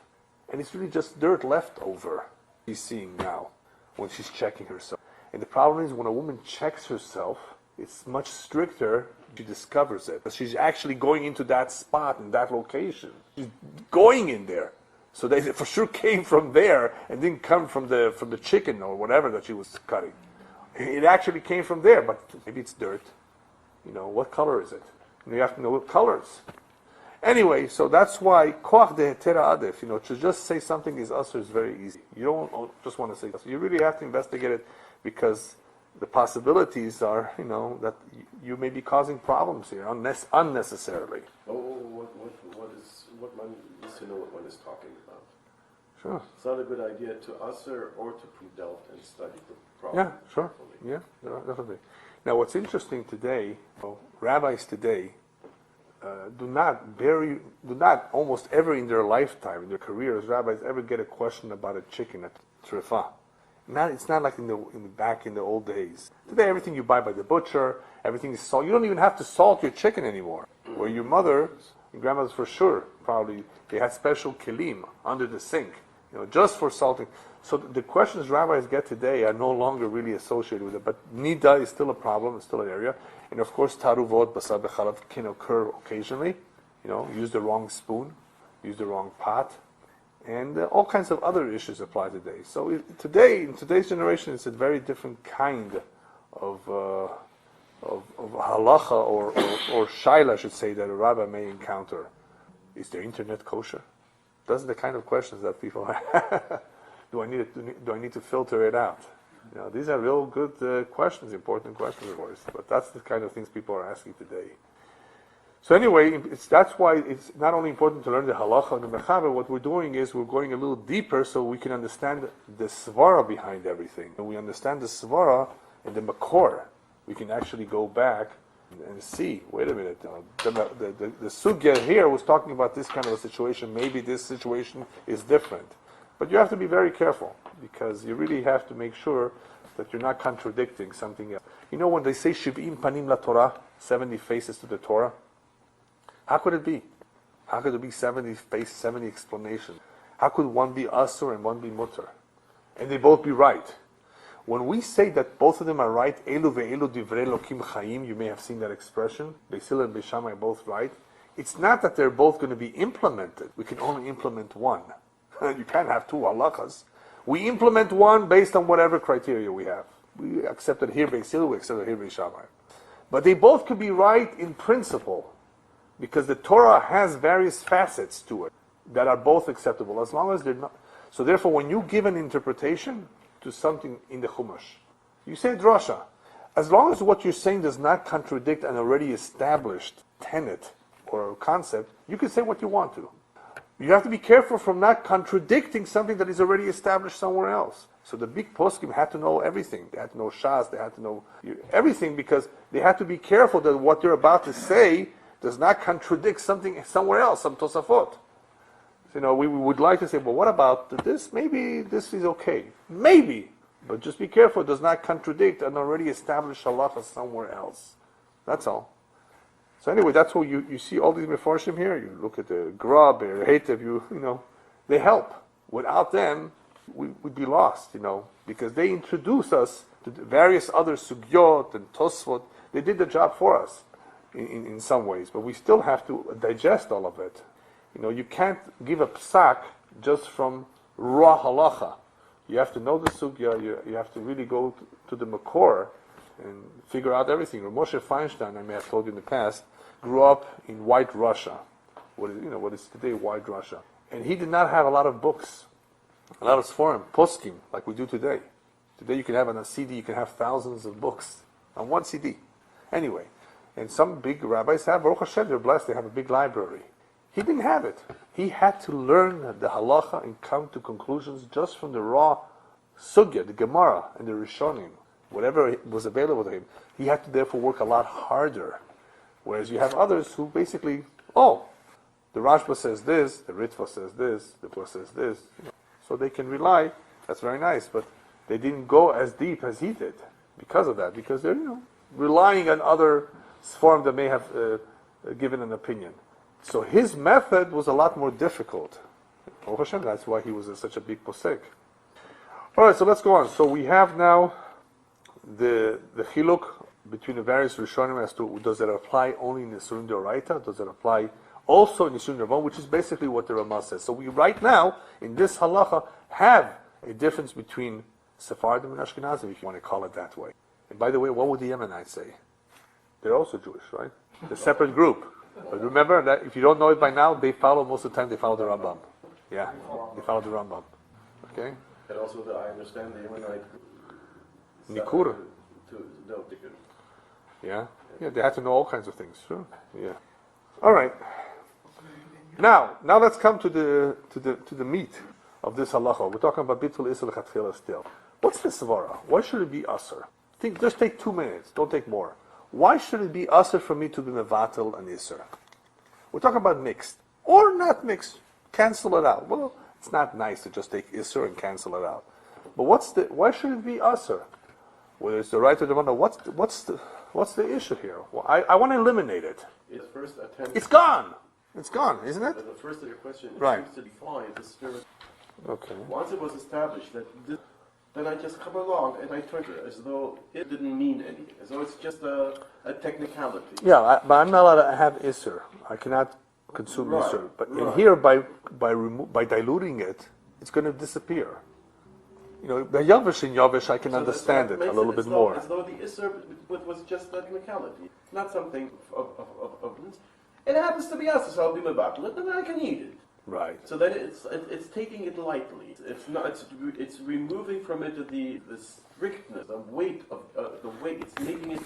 and it's really just dirt left over. She's seeing now when she's checking herself. And the problem is when a woman checks herself, it's much stricter. She discovers it. She's actually going into that spot in that location. She's going in there. So they for sure came from there and didn't come from the chicken or whatever that she was cutting. It actually came from there, but maybe it's dirt. What color is it? You have to know what colors. Anyway, so that's why koach de hetera adef, to just say something is usher is very easy. You don't just want to say usher. You really have to investigate it because the possibilities are, that you may be causing problems here unnecessarily. What one needs to know what one is talking about. Sure. It's not a good idea to usher or to delve and study the problem. Yeah, sure. Yeah, definitely. Now, what's interesting today, rabbis today do not almost ever in their lifetime, in their career as rabbis, ever get a question about a chicken at trefa. It's not like back in the old days. Today, everything you buy by the butcher, everything is salt. You don't even have to salt your chicken anymore. Where your grandmothers for sure, probably, they had special kelim under the sink, just for salting. So the questions rabbis get today are no longer really associated with it. But Niddah is still a problem, it's still an area. And of course, Taaruvot, Basar b'chalav can occur occasionally. Use the wrong spoon, use the wrong pot. And all kinds of other issues apply today. So in today's generation, it's a very different kind of halacha or shaila, I should say, that a rabbi may encounter. Is the internet kosher? Those are the kind of questions that people have. Do I need to filter it out? These are real good questions, important questions, of course. But that's the kind of things people are asking today. So anyway, that's why it's not only important to learn the halacha and the mechaber. What we're doing is we're going a little deeper so we can understand the svara behind everything. And we understand the svara and the makor. We can actually go back and see, wait a minute, the sugya here was talking about this kind of a situation. Maybe this situation is different. But you have to be very careful because you really have to make sure that you're not contradicting something else. When they say shiv'im panim la Torah, 70 faces to the Torah, how could it be? How could it be 70 faces, 70 explanations? How could one be asur and one be mutter? And they both be right. When we say that both of them are right, elu ve'elu divrei Elokim chayim, you may have seen that expression, Beis Hillel and Beis Shammai are both right. It's not that they're both going to be implemented. We can only implement one. You can't have 2 halachas. We implement one based on whatever criteria we have. We accept it here Beis Hillel, we accept it here Beis Shammai. But they both could be right in principle, because the Torah has various facets to it that are both acceptable, as long as they're not. So therefore, when you give an interpretation to something in the Chumash, you say drasha. As long as what you're saying does not contradict an already established tenet or concept, you can say what you want to. You have to be careful from not contradicting something that is already established somewhere else. So the big poskim had to know everything. They had to know Shas, they had to know everything, because they had to be careful that what they're about to say does not contradict something somewhere else, some Tosafot. So, we would like to say, well, what about this? Maybe this is okay. Maybe. But just be careful, it does not contradict an already established halacha somewhere else. That's all. So anyway, that's what you see all these mefarshim here. You look at the Grab or Hetev, you know, they help. Without them, we'd be lost, because they introduce us to the various other sugyot and tosfot. They did the job for us in some ways, but we still have to digest all of it. You can't give a psak just from raw halacha. You have to know the sugya, you have to really go to the makor and figure out everything. Moshe Feinstein, I may have told you in the past, grew up in White Russia, what is today White Russia. And he did not have a lot of books, a lot of sforim, poskim, like we do today. Today you can have on a CD, you can have thousands of books on one CD. Anyway, and some big rabbis have, Baruch Hashem, they're blessed, they have a big library. He didn't have it. He had to learn the halacha and come to conclusions just from the raw sugya, the Gemara, and the Rishonim. Whatever was available to him, he had to therefore work a lot harder. Whereas you have others who basically, the Rashba says this, the Ritva says this, the Torah says this. So they can rely, that's very nice, but they didn't go as deep as he did because of that, because they're, relying on other sforim that may have given an opinion. So his method was a lot more difficult. Baruch Hashem, that's why he was such a big posek. Alright, so let's go on. So we have now the chiluk between the various Rishonim as to does it apply only in Nisurim D'Oraita, does it apply also in Nisurim D'Rabbanan, which is basically what the Ramah says. So we right now, in this halacha, have a difference between Sephardim and Ashkenazim, if you want to call it that way. And by the way, what would the Yemenites say? They're also Jewish, right? They're a separate group. But remember that if you don't know it by now, they follow, most of the time, they follow the Rambam. Yeah, they follow the Rambam. Okay? And also, I understand the Yemenite Nikur. No, Yeah, they had to know all kinds of things. Sure. Yeah. All right. Now let's come to the meat of this halacha. We're talking about bitul isur lechatchila still. What's the svara? Why should it be asur? Just take 2 minutes. Don't take more. Why should it be asur for me to be mevatel and isur? We're talking about mixed or not mixed. Cancel it out. Well, it's not nice to just take isur and cancel it out. But why should it be asur? Whether it's the right or the wrong, what's the issue here? Well, I want to eliminate it. Its first attempt. It's gone. It's gone, isn't it? The first of your question Right. seems to define the spirit. Okay. Once it was established that this, then I just come along and I turn it as though it didn't mean anything, as though it's just a technicality. Yeah, but I'm not allowed to have isur. I cannot consume isur. But in here, by diluting it, it's going to disappear. The yavish in yavish, I can understand it a little bit more. As though the isur was just a technicality, not something of and it happens to be us, so I'll be mevatel, and then I can eat it. Right. So then it's taking it lightly. It's not. It's removing from it the strictness, the weight of the weight. It's making it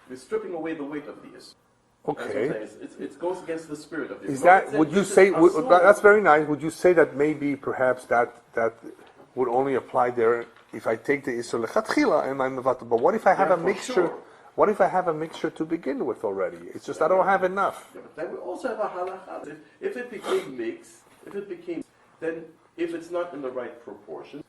we're stripping away the weight of the isur. Okay. It goes against the spirit of the isur. Is that? Would you say? That's very nice. Would you say that maybe perhaps that would only apply there if I take the isur lechatchila and I'm mevatel? But what if I have a mixture? Sure. What if I have a mixture to begin with already? It's just I don't have enough. Yeah, but then we also have a halacha. If it became mixed, then if it's not in the right proportion,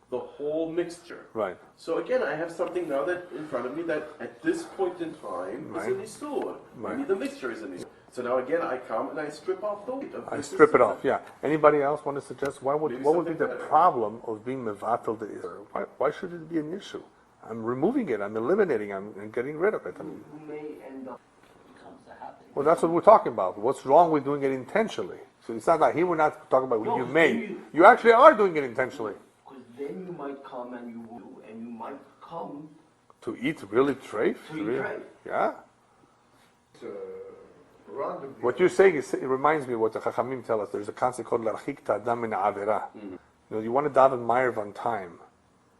the whole mixture. Right. So again, I have something now that in front of me that at this point in time is an isur. Right. Maybe the mixture is an isur. So now again, I come and I strip off the weight of I this strip it isur. off. Yeah. Anybody else want to suggest what would be the better. problem of being mevatel the isur? Why should it be an issue? I'm removing it. I'm eliminating. I'm getting rid of it. Who may end up becomes a habit. Well, that's what we're talking about. What's wrong with doing it intentionally? So it's not like here we're not talking about what you may. You actually are doing it intentionally. Because then you might come and you might come To eat really treif? to eat Really? right. Yeah. It's random. What you're saying it reminds me of what the Chachamim tell us. There's a concept called larchik ta'adam min avera. You want to daven ma'ariv on time.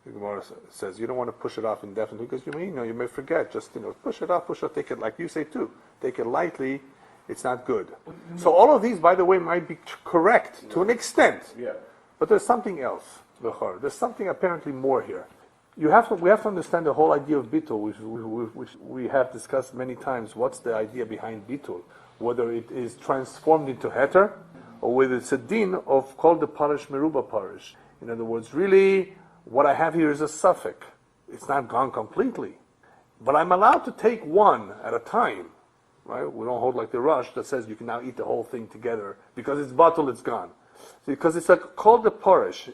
The Gemara says you don't want to push it off indefinitely because you may forget. Just push it off, take it like you say too. Take it lightly. It's not good. So all of these, by the way, might be correct to an extent. Yeah. But there's something else. There's something apparently more here. We have to understand the whole idea of bitul, which we have discussed many times. What's the idea behind bitul? Whether it is transformed into heter, or whether it's a din of called the parish meruba parish. In other words, really, what I have here is a suffix. It's not gone completely. But I'm allowed to take one at a time. Right? We don't hold like the Rush that says you can now eat the whole thing together because it's bottle, it's gone. Because it's called the porish.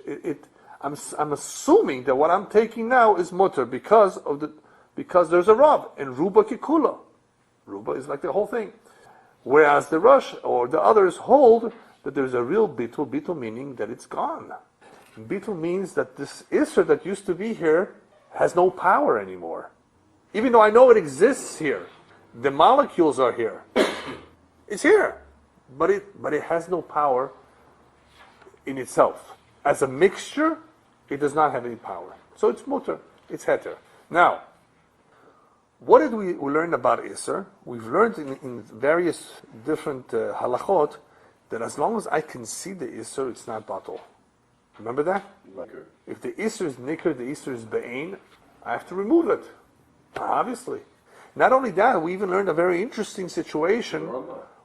I'm assuming that what I'm taking now is mutter because there's a Rav and Ruba Kikula. Ruba is like the whole thing. Whereas the Rush or the others hold that there's a real bitul. Bitul meaning that it's gone. Bitul means that this Isser that used to be here has no power anymore. Even though I know it exists here. The molecules are here. It's here. But it has no power in itself. As a mixture, it does not have any power. So it's mutter. It's heter. Now, what did we learn about Isser? We've learned in various different halachot that as long as I can see the Isser, it's not batal. Remember that? Nicker. If the Isser is nicker, the Isser is be'ain, I have to remove it. Obviously. Not only that, we even learned a very interesting situation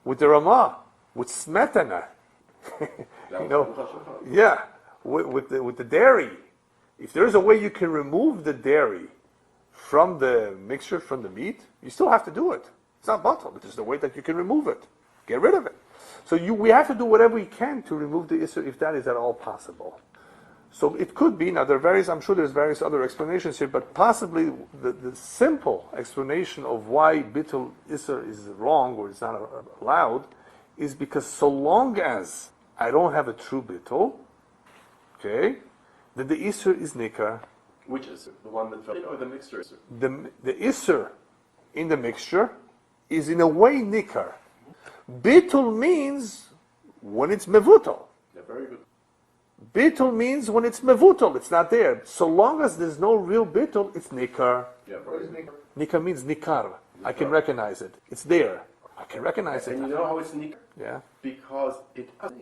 with the Ramah, with smetana. Yeah, with the dairy. If there's a way you can remove the dairy from the mixture, from the meat, you still have to do it. It's not batal, but there's the way that you can remove it. Get rid of it. So we have to do whatever we can to remove the Isser if that is at all possible. So it could be, now I'm sure there's various other explanations here, but possibly the simple explanation of why Bitul Isser is wrong or is not allowed is because so long as I don't have a true Bitul, okay, then the Isser is Nikar. Which is the one that fell in or the mixture? The Isser in the mixture is in a way Nikar. Bitul means when it's Mevutal. Yeah, very good. Bitul means when it's mevutal, it's not there. So long as there's no real bitul, it's nikar. Yeah, very good. Nikar means nikar. I can recognize it. It's there. I can recognize it. And you know how it's nicker? Yeah. Because it has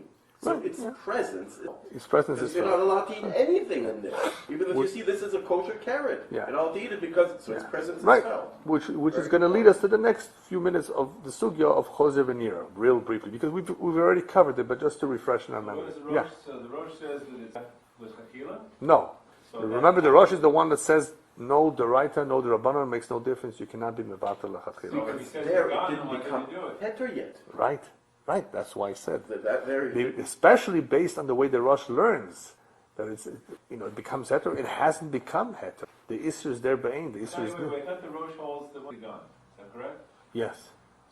so Right, its yeah. presence. Its presence is You're not allowed to eat anything in there. Even if you see this is a kosher carrot. Yeah. You're not allowed to eat it because its presence Right. is felt. Which is going to lead us to the next few minutes of the sugya of Chose Venira, real briefly, because we've already covered it, but just to refresh in our memory. Yeah. So the Rosh says that it's with Hakila? No. So Remember, the Rosh is the one that says no deraita, no derabbanan makes no difference. You cannot be mevatel lechatchila. So Because it's it's there, gone, it didn't why become did you do it? heter yet. Right. Right. That's why I said. That very Especially based on the way the Rosh learns that it becomes heter. It hasn't become heter. The Isser is there be'ain. The Isser is Wait, I thought the Rosh holds the one gone. Is that correct? yes.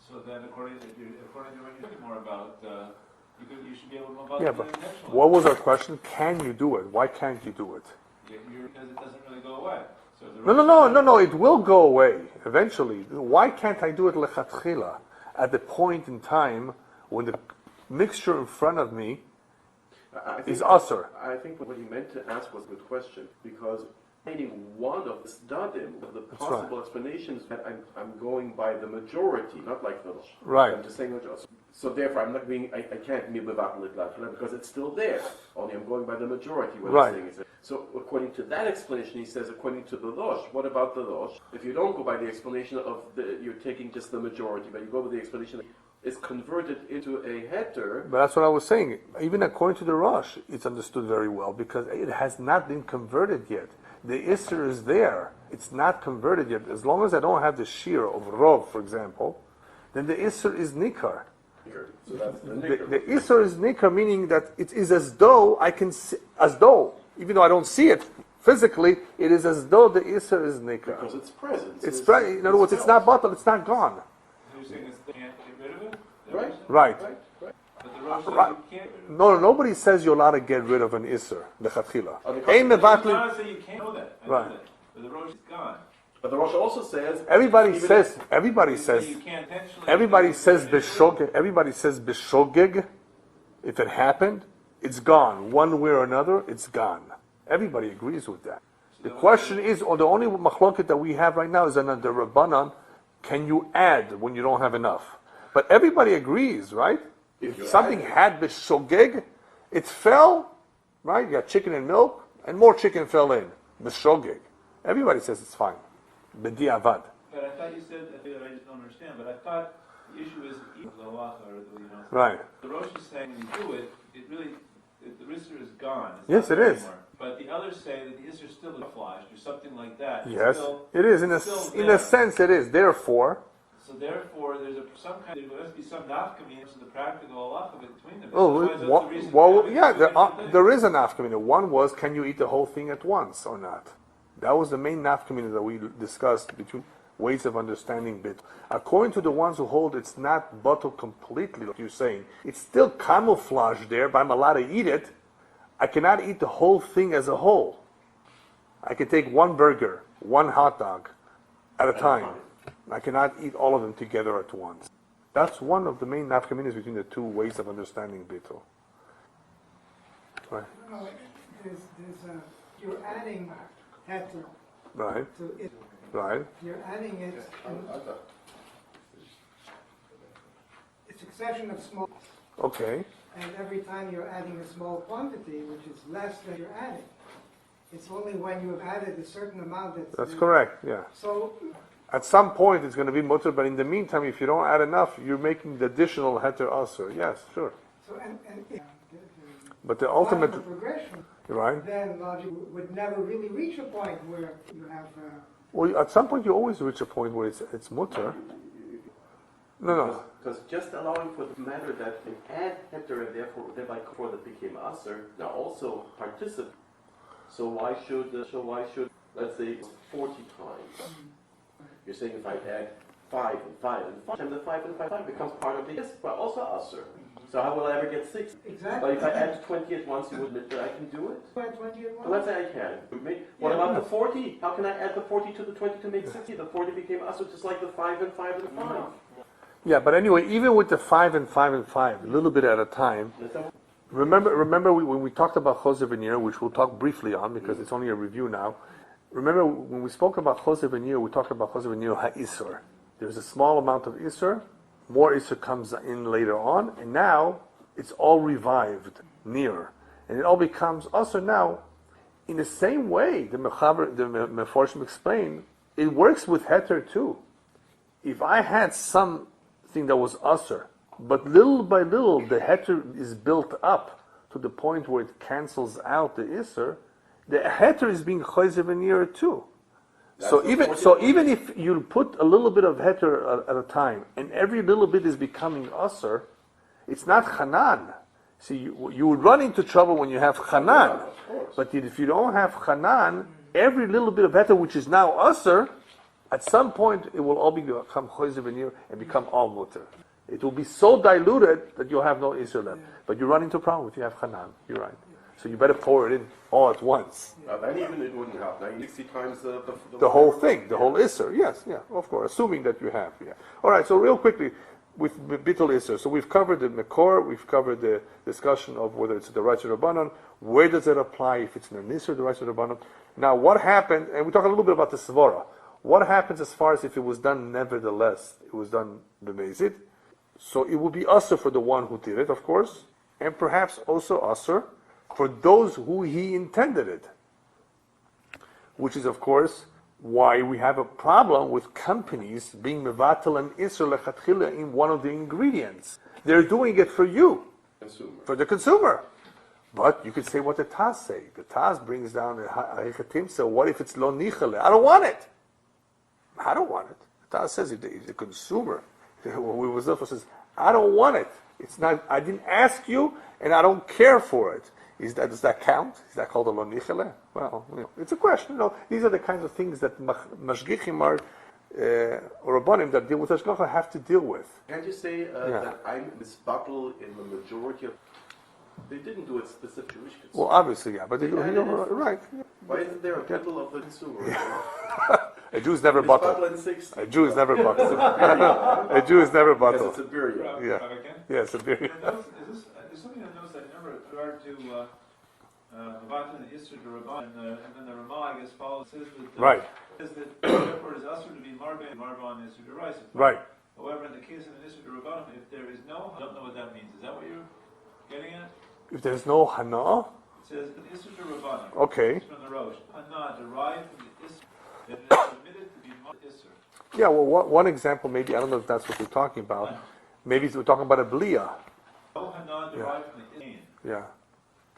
So then, according to what you're thinking more about, you should be able to move on Yeah, to but the next one. what was our question? Can you do it? Why can't you do it? Because it doesn't really go away. So the Rosh No. It will go away eventually. Why can't I do it lechatchila at the point in time when the mixture in front of me is usher? I think what he meant to ask was a good question because finding one of the stadim of the possible explanations that I'm going by the majority, not like the Rosh. Right. I'm just saying majority. So therefore, I'm not being. I can't be mevatel because it's still there. Only I'm going by the majority. What Right. I'm saying is that. So according to that explanation, he says according to the Rosh. What about the Rosh? If you don't go by the explanation of you're taking just the majority, but you go with the explanation that is converted into a heter. But that's what I was saying. Even according to the Rosh, it's understood very well because it has not been converted yet. The Isser is there. It's not converted yet. As long as I don't have the shear of Rov, for example, then the Isser is Nikar. So that's the The Isser is Nikar, meaning that it is as though I can see, even though I don't see it physically, it is as though the Isser is Nikar. because it's present. In other words, it's not bottled, it's not gone. So you're saying they can't get rid of it? Right. Right. But the Rosh says Right. you can't. No, nobody says you're allowed to get rid of an Isser, lechatchila. Ein The mevatlin. Rosh says you can't know that. I know Right. that. But the Rosh is gone. But the Rosh also says Everybody even says So you can't intentionally. Everybody says b'shogeg. If it happened, it's gone. One way or another, it's gone. Everybody agrees with that. The question is, or the only machloket that we have right now is on the Rabbanan, can you add when you don't have enough? But everybody agrees, right? If something had b'shogeg, it fell, right? You got chicken and milk, and more chicken fell in. B'shogeg. Everybody says it's fine. B'di'avad. But I thought you said, I just don't understand, but I thought the issue is the halacha, Right. The Rosh is saying when you do it, the Risser is gone. It's Yes, not it there is. anymore. But the others say that the Isser still is flashed or something like that. It's Yes, still, it is. In a sense, it is. Therefore, so therefore, there must be some nafkamina to the practical halacha between them. There is a nafkamina. One was, can you eat the whole thing at once or not? That was the main nafkamina that we discussed between ways of understanding bit. According to the ones who hold it's not bottled completely, like you're saying, it's still camouflaged there, but I'm allowed to eat it. I cannot eat the whole thing as a whole. I can take one burger, one hot dog at a time. I cannot eat all of them together at once. That's one of the main nafkaminas between the two ways of understanding bittul. Right. No, you're adding heter Right. to it. Right. You're adding it. It's a succession of small. Okay. And every time you're adding a small quantity, which is less than you're adding, it's only when you have added a certain amount that's correct. Yeah. So at some point it's going to be mutter, but in the meantime, if you don't add enough, you're making the additional heter also. Yes, sure. So But the ultimate progression, right? then logic would never really reach a point where you have. Well, at some point you always reach a point where it's mutter. No. Because just allowing for the matter that an add heter and thereby before that became aser now also participate. So why should let's say 40 times? You're saying if I add 5 and 5 and 5, and the 5 and 5 becomes part of the yes, but also aser. So how will I ever get 6? Exactly. But if I add 20 at once, you would admit that I can do it? Add 20 at once? Well, let's say I can. What about the 40? How can I add the 40 to the 20 to make 60? The 40 became aser just like the 5 and 5 and 5. Yeah, but anyway, even with the 5 and 5 and 5, a little bit at a time. Remember when we talked about Chosev and Yore, which we'll talk briefly on because it's only a review now. Remember when we spoke about Chosev and Yore, we talked about Chosev and Yore ha'isur. There's a small amount of isur, more isur comes in later on, and now it's all revived, near. And it all becomes usur now. In the same way, the Meforshim explain, it works with heter too. If I had something that was usur, but little by little the heter is built up to the point where it cancels out the isur, the heter is being chosev and Yore too. So even if you put a little bit of heter at a time, and every little bit is becoming usur, it's not chanan. See, you would run into trouble when you have chanan. But if you don't have chanan, every little bit of heter which is now usur, at some point it will all become chosev and Yore and become all mutter. It will be so diluted that you'll have no isur left. But you run into a problem if you have chanan. You're right. So you better pour it in all at once. Then even it wouldn't help. Now 60 times the whole thing, the whole isur. Yes, yeah, of course. Assuming that you have. Yeah. All right. So real quickly, with bittul isur. So we've covered the mekor. We've covered the discussion of whether it's the right rabbanon. Where does it apply? If it's an isur, the right rabbanon. Now, what happened? And we talk a little bit about the svara. What happens as far as if it was done nevertheless? It was done b'mezid. So it would be usur for the one who did it, of course, and perhaps also usur for those who he intended it. Which is, of course, why we have a problem with companies being mevatel and isur lechatchila in one of the ingredients. They're doing it for you, for the consumer. But you could say what the Taz say. The Taz brings down a ha'echatim. So what if it's lo nichale? I don't want it. I don't want it. The Taz says the consumer. When we was therefore says, I don't want it. It's not. I didn't ask you, and I don't care for it. Does that count? Is that called a lo nichale? Well, it's a question. These are the kinds of things that mashgichim or rabbanim that deal with hashgacha have to deal with. Can't you say that I'm misbuttal in the majority of? They didn't do it specific Jewish consumers. Well, obviously, yeah, but they do. Right. Why isn't there a people of the consumer? A Jew is never bottled. A Jew is never bottled. A Jew is never bottled. Because it's a birria. Yeah, it's a birria. There's something I noticed I never regard to Mavatin and Isser to Rabban, and then the Ramah, I guess, follows says that right. Says that therefore it is usher to be Marban and Marban is to Rise. Right. However, in the case of an Isser to Rabban, if there is no, I don't know what that means. Is that what you're getting at? If there's no hana, it says an Isser to Rabban. Okay. It's from the Rosh. Hana derived from the Isser. That it is permitted to be Isser. Yeah, well, one example, maybe, I don't know if that's what we're talking about. Maybe we're talking about a bliya. No Hana derived from the Isser. Yeah.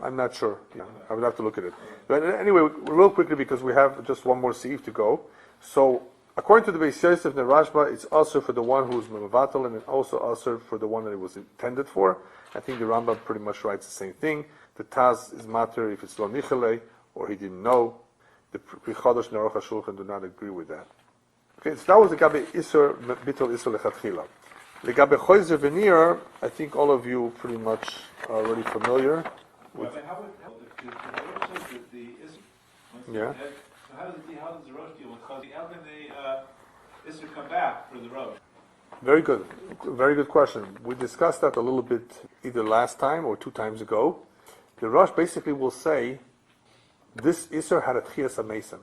I'm not sure. Yeah, I would have to look at it. But anyway, real quickly, because we have just one more seif to go. So, according to the Beis Yosef and the Rashba, it's also for the one who's mevatel, and it's also also for the one that it was intended for. I think the Rambam pretty much writes the same thing. The Taz is matter if it's lo nichele, or he didn't know. The Prichadosh and Aruch HaShulchan do not agree with that. Okay, so that was the Gabe Isur, Bittul Isur Lechatchila. The Gabe Choizer Veneer, I think all of you pretty much are already familiar with. But how would the Rosh says that the Isser, Yeah. so how does the Rosh deal with Chazal? How can the Isser come back for the Rosh? Very good question. We discussed that a little bit either last time or 2 times ago. The Rosh basically will say, this Isser had a Tchias HaMesim.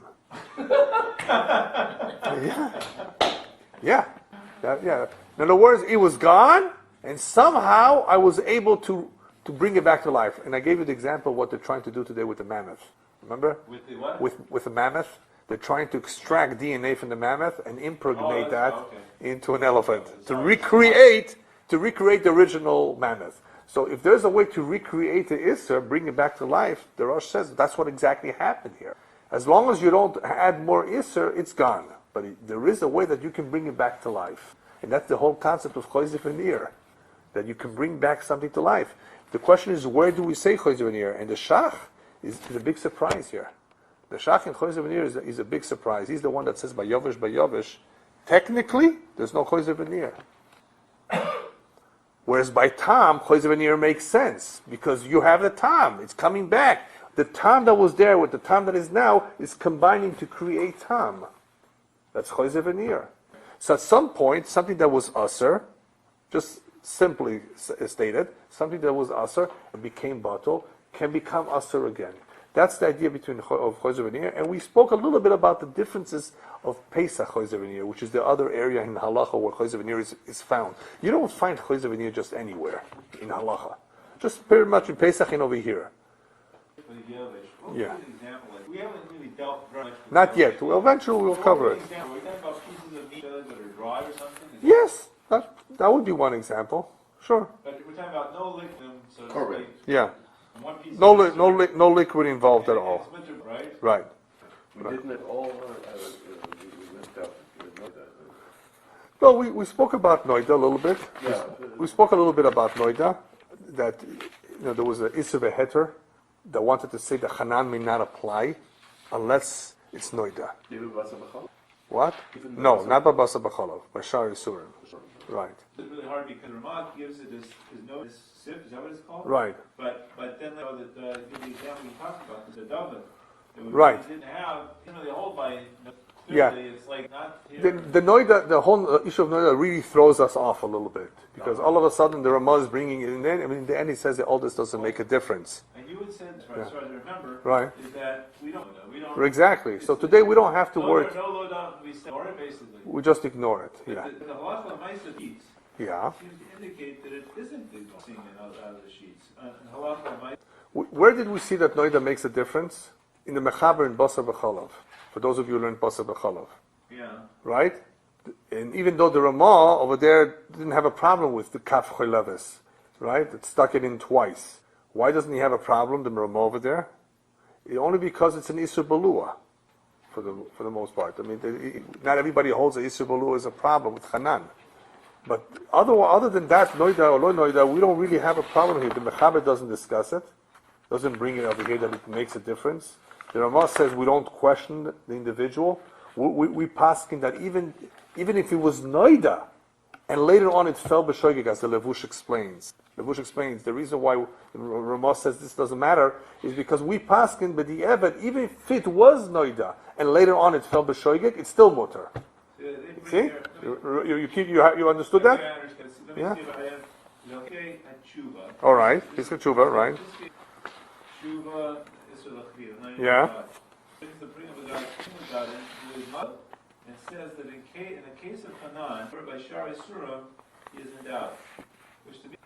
Yeah. In other words, it was gone, and somehow I was able to bring it back to life. And I gave you the example of what they're trying to do today with the mammoth. Remember? With the what? With the mammoth. They're trying to extract DNA from the mammoth and impregnate that into an elephant to recreate the original mammoth. So if there's a way to recreate the Isser, bring it back to life, the Rosh says that's what exactly happened here. As long as you don't add more Isser, it's gone. But there is a way that you can bring it back to life. And that's the whole concept of Choizer Veneer, that you can bring back something to life. The question is, where do we say Choizer Veneer? And the Shach is a big surprise here. The Shach in Choizer Veneer is a big surprise. He's the one that says, by Yovesh, technically, there's no Choizer Veneer. Whereas by Tam, Choizer Veneer makes sense, because you have the Tam. It's coming back. The Tam that was there with the Tam that is now is combining to create Tam. That's Choizer Veneer. So at some point, something that was Aser, just simply stated, something that was Aser and became Batal, can become Aser again. That's the idea of Choizer Veneer. And we spoke a little bit about the differences of Pesach Choizer Veneer, which is the other area in Halacha where Choizer Veneer is found. You don't find Choizer Veneer just anywhere in Halacha. Just pretty much in Pesach and over here. Yeah. We haven't really dealt very much with Not yet. Well, eventually we'll cover it. We're talking about pieces of meat that are dry or something? Yes, that would be one example. Sure. But we're talking about no liquid, so to Correct. speak. Yeah. One piece No of no liquid involved at and all. it's winter, right? Right. We didn't at all, we missed out. Well, we spoke about Niddah a little bit. Yeah. We spoke a little bit about Niddah, that there was an Isser Veheter that wanted to say that Hanan may not apply unless it's Niddah. Even Basar B'chol? What? Even No, Basar- not by Basar B'cholav, by Shar Yisurim. Right. It's really hard because Ramad gives it his notice, sip, is that what it's called? Right. But then the example you talked about, the David, Right. They didn't have, they hold by, Yeah. clearly, it's like not The here. Niddah, the whole issue of Niddah really throws us off a little bit, because all of a sudden the Ramah is bringing it in. I mean, in the end he says that all this doesn't make a difference. And you would say, as far as I remember, Right. is that we don't know. Exactly. So today we don't have to worry. No load on, we ignore it basically. We just ignore it. Yeah. But the Halacha Maisa sheets Yeah. seems to indicate that it isn't seen out of the sheets. And Halacha Maisa, Where did we see that Niddah makes a difference? In the Mechaber in Basar B'cholav. For those of you who learned Basar B'cholav. yeah. Right? And even though the Ramah over there didn't have a problem with the Kaf Choleves, right? It stuck it in twice. Why doesn't he have a problem, the Ramah over there? Only because it's an Isur Balua, for the most part. I mean, not everybody holds that Isur Balua is a problem with Hanan. But other than that, Niddah or Lo Niddah, we don't really have a problem here. The Mechaber doesn't discuss it, doesn't bring it over here that it makes a difference. The Ramah says we don't question the individual. We paskin that even if it was Niddah, and later on it fell b'shoigeg, as the Levush explains. Levush explains the reason why Ramah says this doesn't matter is because we paskin b'di'evet, even if it was Niddah, and later on it fell b'shoigeg, it's still mutter. See? You understood that? Yeah. All right. Piska tshuva, right? Yeah. And says that in the case of Hanan, by Shar Yisurim, he is in doubt. Which to be,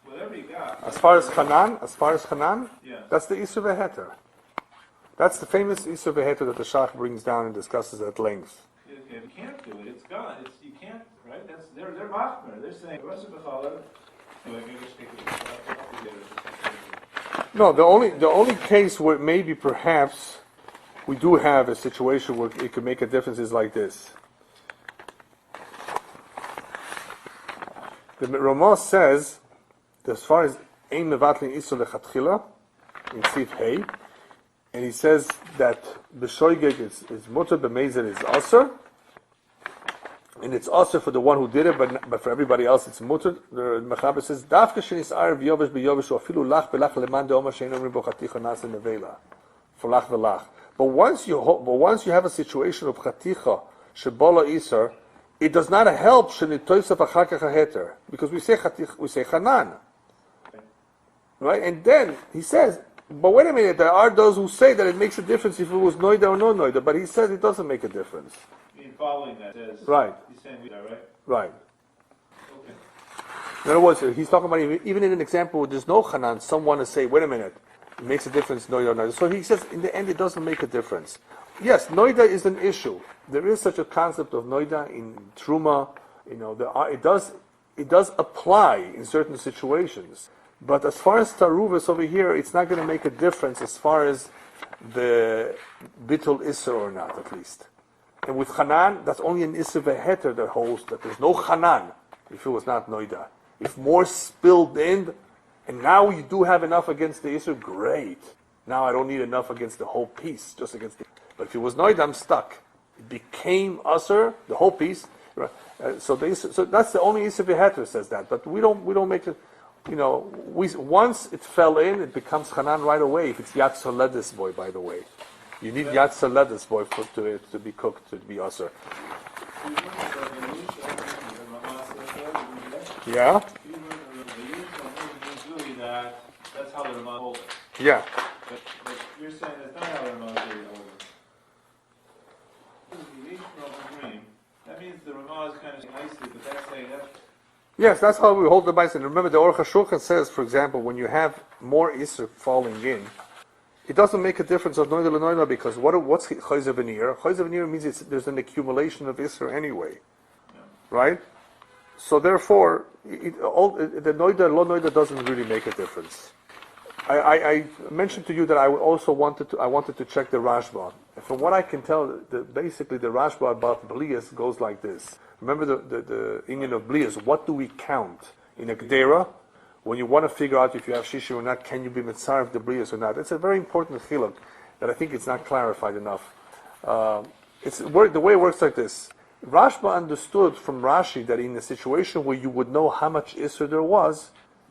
whatever he got. As far as Hanan, Yeah. that's the Isur Veheter. That's the famous Isur Veheter that the Shach brings down and discusses at length. Okay, if you can't do it, it's gone. You can't, right? They're machmer. They're saying, Basar B'cholav. Anyway, maybe just take it. No, the only case where maybe perhaps we do have a situation where it could make a difference is like this. The Ramah says, as far as Ein Mevatlin Isur Lechatchila, in Sif Hey, and he says that B'shoigeg is mutter, b'meizer is aser, and it's aser for the one who did it, but for everybody else it's mutter. The Mechaber says, Dafka shenis'ar v'yovesh b'yovesh afilu lach belach leman de'omar she'en omrim bo chaticha nasa nevela, for lach v'lach. But once you have a situation of chaticha shebola iser, it does not help shenitoisaf achar kach haheter, because we say chaticha, we say chanan, right? And then he says, but wait a minute, there are those who say that it makes a difference if it was noida or no noida, but he says it doesn't make a difference. In following that, says, right? He's saying that, right? Right. Okay. In other words, he's talking about even in an example where there's no chanan, some want to say, wait a minute, it makes a difference, noida or noida. So he says, in the end, it doesn't make a difference. Yes, noida is an issue. There is such a concept of noida in truma. You know, it does apply in certain situations. But as far as Taaruvot over here, it's not going to make a difference as far as the bitul isser or not, at least. And with chanan, that's only an isser veheter that holds that there's no chanan if it was not noida. If more spilled in, and now you do have enough against the isser, great. Now I don't need enough against the whole piece, just against the. But if it was noida, I'm stuck. It became usser, the whole piece. So that's the only isser veheter says that. But we don't make it. You know, once it fell in, it becomes chanan right away. If it's yat soledis boy, by the way, you need yat soledis boy to be cooked, to be usher. Yeah. That's how the Ramah holds it. Yeah. But you're saying that's not how the Ramah holds it. That means the Ramah is kind of nicely, but that's saying that. Yes, that's how we hold the bison. Remember, the Aruch HaShulchan says, for example, when you have more Isser falling in, it doesn't make a difference of Noida L'Noida, because what's Chayzer V'nir? Chayzer V'nir means there's an accumulation of Isser anyway, right? So therefore, the Noida L'Noida doesn't really make a difference. I mentioned to you that I also wanted to check the Rashba. And from what I can tell, basically the Rashba about Blias goes like this. Remember the Indian of Blias, what do we count in a Gdera? When you want to figure out if you have Shishim or not, can you be Mitzar of the Blias or not? It's a very important chiluk that I think it's not clarified enough. The way it works like this. Rashba understood from Rashi that in a situation where you would know how much Isser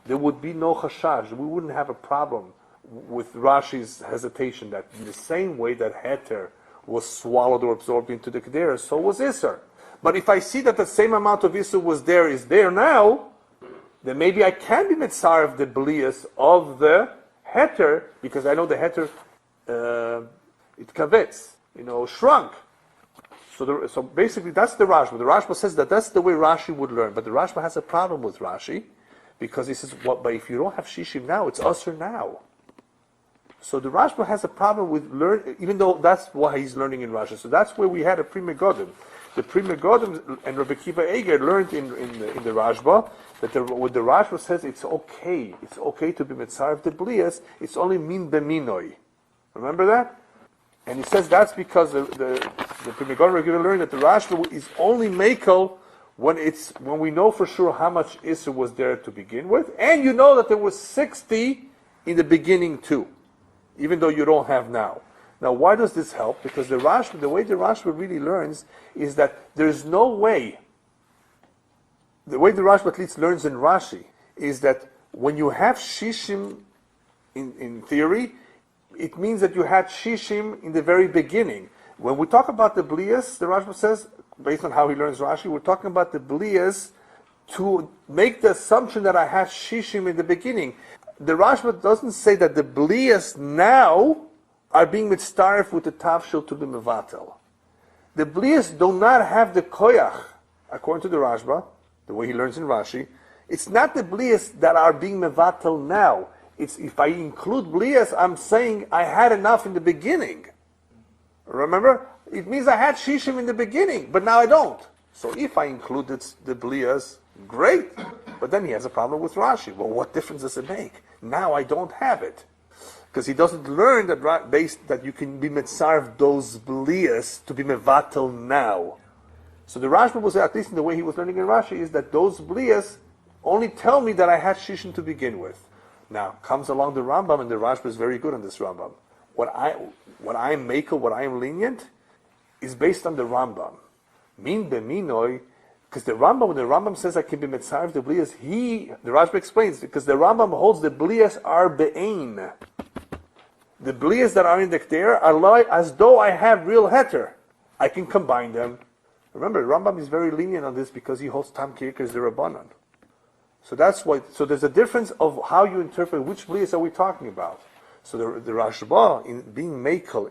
there would be no chashash. We wouldn't have a problem with Rashi's hesitation that in the same way that Heter was swallowed or absorbed into the Kedera, so was Isser. But if I see that the same amount of Isser is there now, then maybe I can be Mitzar of the Blias of the Heter, because I know the Heter, it kavets, shrunk. So basically that's the Rashba. The Rashba says that that's the way Rashi would learn. But the Rashba has a problem with Rashi, because he says, but if you don't have Shishim now, it's Usr now. So the Rashba has a problem with even though that's why he's learning in Rashi. So that's where we had a Pri Megadim. The Pri Megadim and Rabbi Kiva Eger learned in the Rashba that what the Rashba says, it's okay to be Mitzar of the Blias, it's only min beminoi. Remember that? And he says that's because the Pri Megadim Rabbi Kiva learned that the Rashba is only Mekel when we know for sure how much Isser was there to begin with, and you know that there was 60 in the beginning too, even though you don't have now. Now, why does this help? Because the way the Rashba really learns is that there's no way. The way the Rashba at least learns in Rashi is that when you have Shishim in theory, it means that you had Shishim in the very beginning. When we talk about the Blias, the Rashba says, based on how he learns Rashi, we're talking about the Blias to make the assumption that I had Shishim in the beginning. The Rashba doesn't say that the Blias now are being mitzaref with the Tavshil to be Mevatel. The Blias do not have the Koyach, according to the Rashba, the way he learns in Rashi. It's not the Blias that are being Mevatel now. It's if I include Blias, I'm saying I had enough in the beginning. Remember? It means I had Shishim in the beginning, but now I don't. So if I included the Blias, great. But then he has a problem with Rashi. Well, what difference does it make? Now I don't have it. Because he doesn't learn that you can be metzarv those blias to be mevatel now. So the Rashba was, at least in the way he was learning in Rashi, is that those blias only tell me that I had shishin to begin with. Now comes along the Rambam, and the Rashba is very good on this Rambam. What I am makel, what I am lenient, is based on the Rambam. Min beminoi, because the Rambam, when the Rambam says I can be metzarv the blias, the Rashba explains, because the Rambam holds the blias are be'ein. The blias that are in the kter are like as though I have real heter. I can combine them. Remember, Rambam is very lenient on this because he holds tam kirker as the Rabbanan. So that's why. So there's a difference of how you interpret which blias are we talking about. So the Rashba in being mekel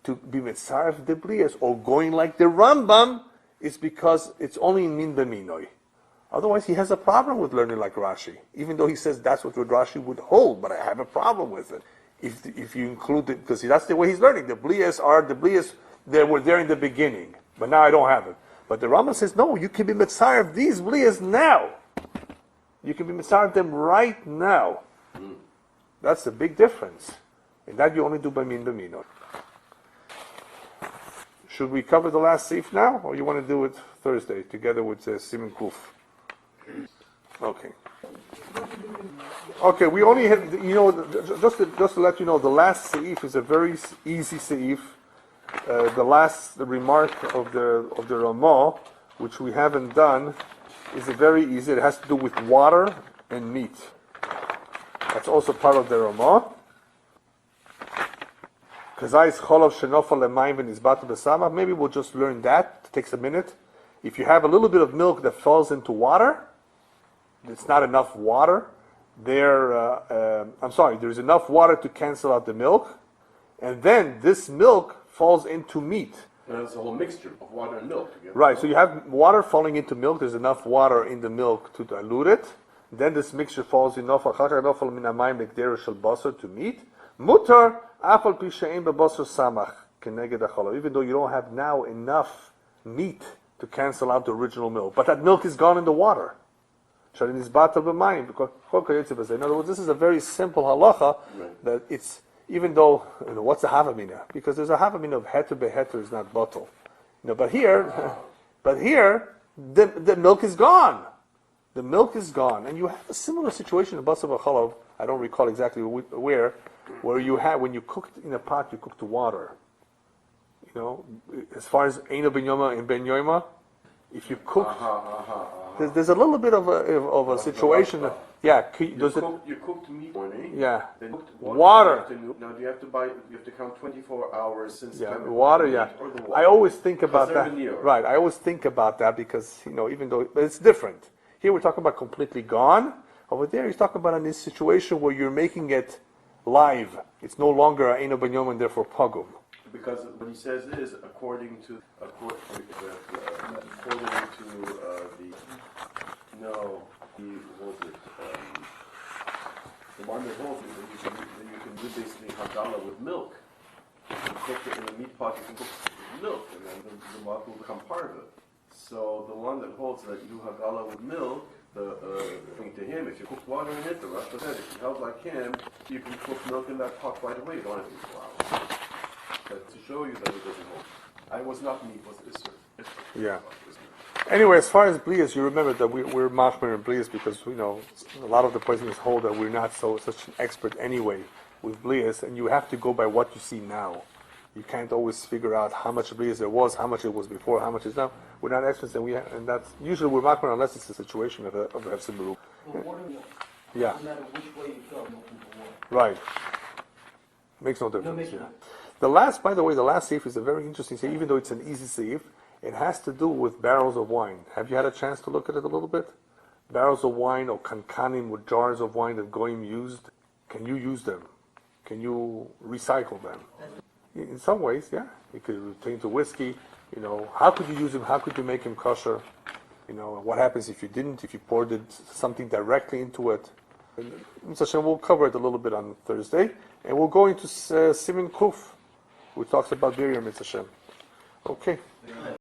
to be metzaref the blias or going like the Rambam is because it's only in min b'minoi. Otherwise, he has a problem with learning like Rashi, even though he says that's what Rashi would hold. But I have a problem with it if you include it, because that's the way he's learning. The blias are the blias that were there in the beginning, but now I don't have it. But the Rambam says no, you can be metzaref these blias now. You can be metzaref them right now. That's the big difference. And that you only do by min b'minoi. Should we cover the last seif now, or you want to do it Thursday together with Siman Kuf? Okay. Okay, we only had, just to let you know, the last seif is a very easy seif. The last remark of the Ramah, which we haven't done, is very easy. It has to do with water and meat. That's also part of the Ramah. Maybe we'll just learn that. It takes a minute. If you have a little bit of milk that falls into water, it's not enough water. There's enough water to cancel out the milk, and then this milk falls into meat. And it's a whole mixture of water and milk together. Right, so you have water falling into milk, there's enough water in the milk to dilute it, then this mixture falls to meat. Mutar, even though you don't have now enough meat to cancel out the original milk, but that milk is gone in the water. In other words, this is a very simple halacha, right, that it's, even though, what's the havamina? Because there's a havamina of heter beheter is not bottle. But here, the milk is gone. The milk is gone. And you have a similar situation in Basar v'chalav, I don't recall exactly where you have, when you cooked in a pot, you cooked the water. As far as Eino ben Yoma and ben Yoima, if you cook, there's a little bit of a situation. You cooked meat morning. Yeah. Then cooked water. Now you have to count 24 hours since the time water. Yeah. Or the water. I always think about that. Right. I always think about that because even though but it's different. Here we're talking about completely gone. Over there he's talking about in this situation where you're making it live. It's no longer Eino ben Yom and therefore pagum. Because what he says is according to the one that holds that you can do basically hagala with milk. You can cook it in a meat pot, you can cook it with milk, and then the milk will become part of it. So the one that holds that you do hagala with milk, the thing to him, if you cook water in it, the rest of it, if you held like him, you can cook milk in that pot right away. You don't have to use flour. But to show you that it doesn't hold. I was not meat, was this. Yeah. Anyway, as far as blias, you remember that we're machmer in blias because a lot of the poisoners hold that we're not such an expert anyway with blias, and you have to go by what you see now. You can't always figure out how much blias there was, how much it was before, how much is now. We're not experts, and that's usually we're machmer unless it's a situation of a hefsed berub. Yeah. No matter which way you go, right. Makes no difference. The last seif is a very interesting seif, even though it's an easy seif. It has to do with barrels of wine. Have you had a chance to look at it a little bit? Barrels of wine or kankanim with jars of wine that goyim used. Can you use them? Can you recycle them? In some ways, yeah. You could retain to whiskey. How could you use him? How could you make him kosher? What happens if you didn't? If you poured something directly into it? We'll cover it a little bit on Thursday, and we'll go into Siman Kuf, which talks about Biryam, Hashem. Okay.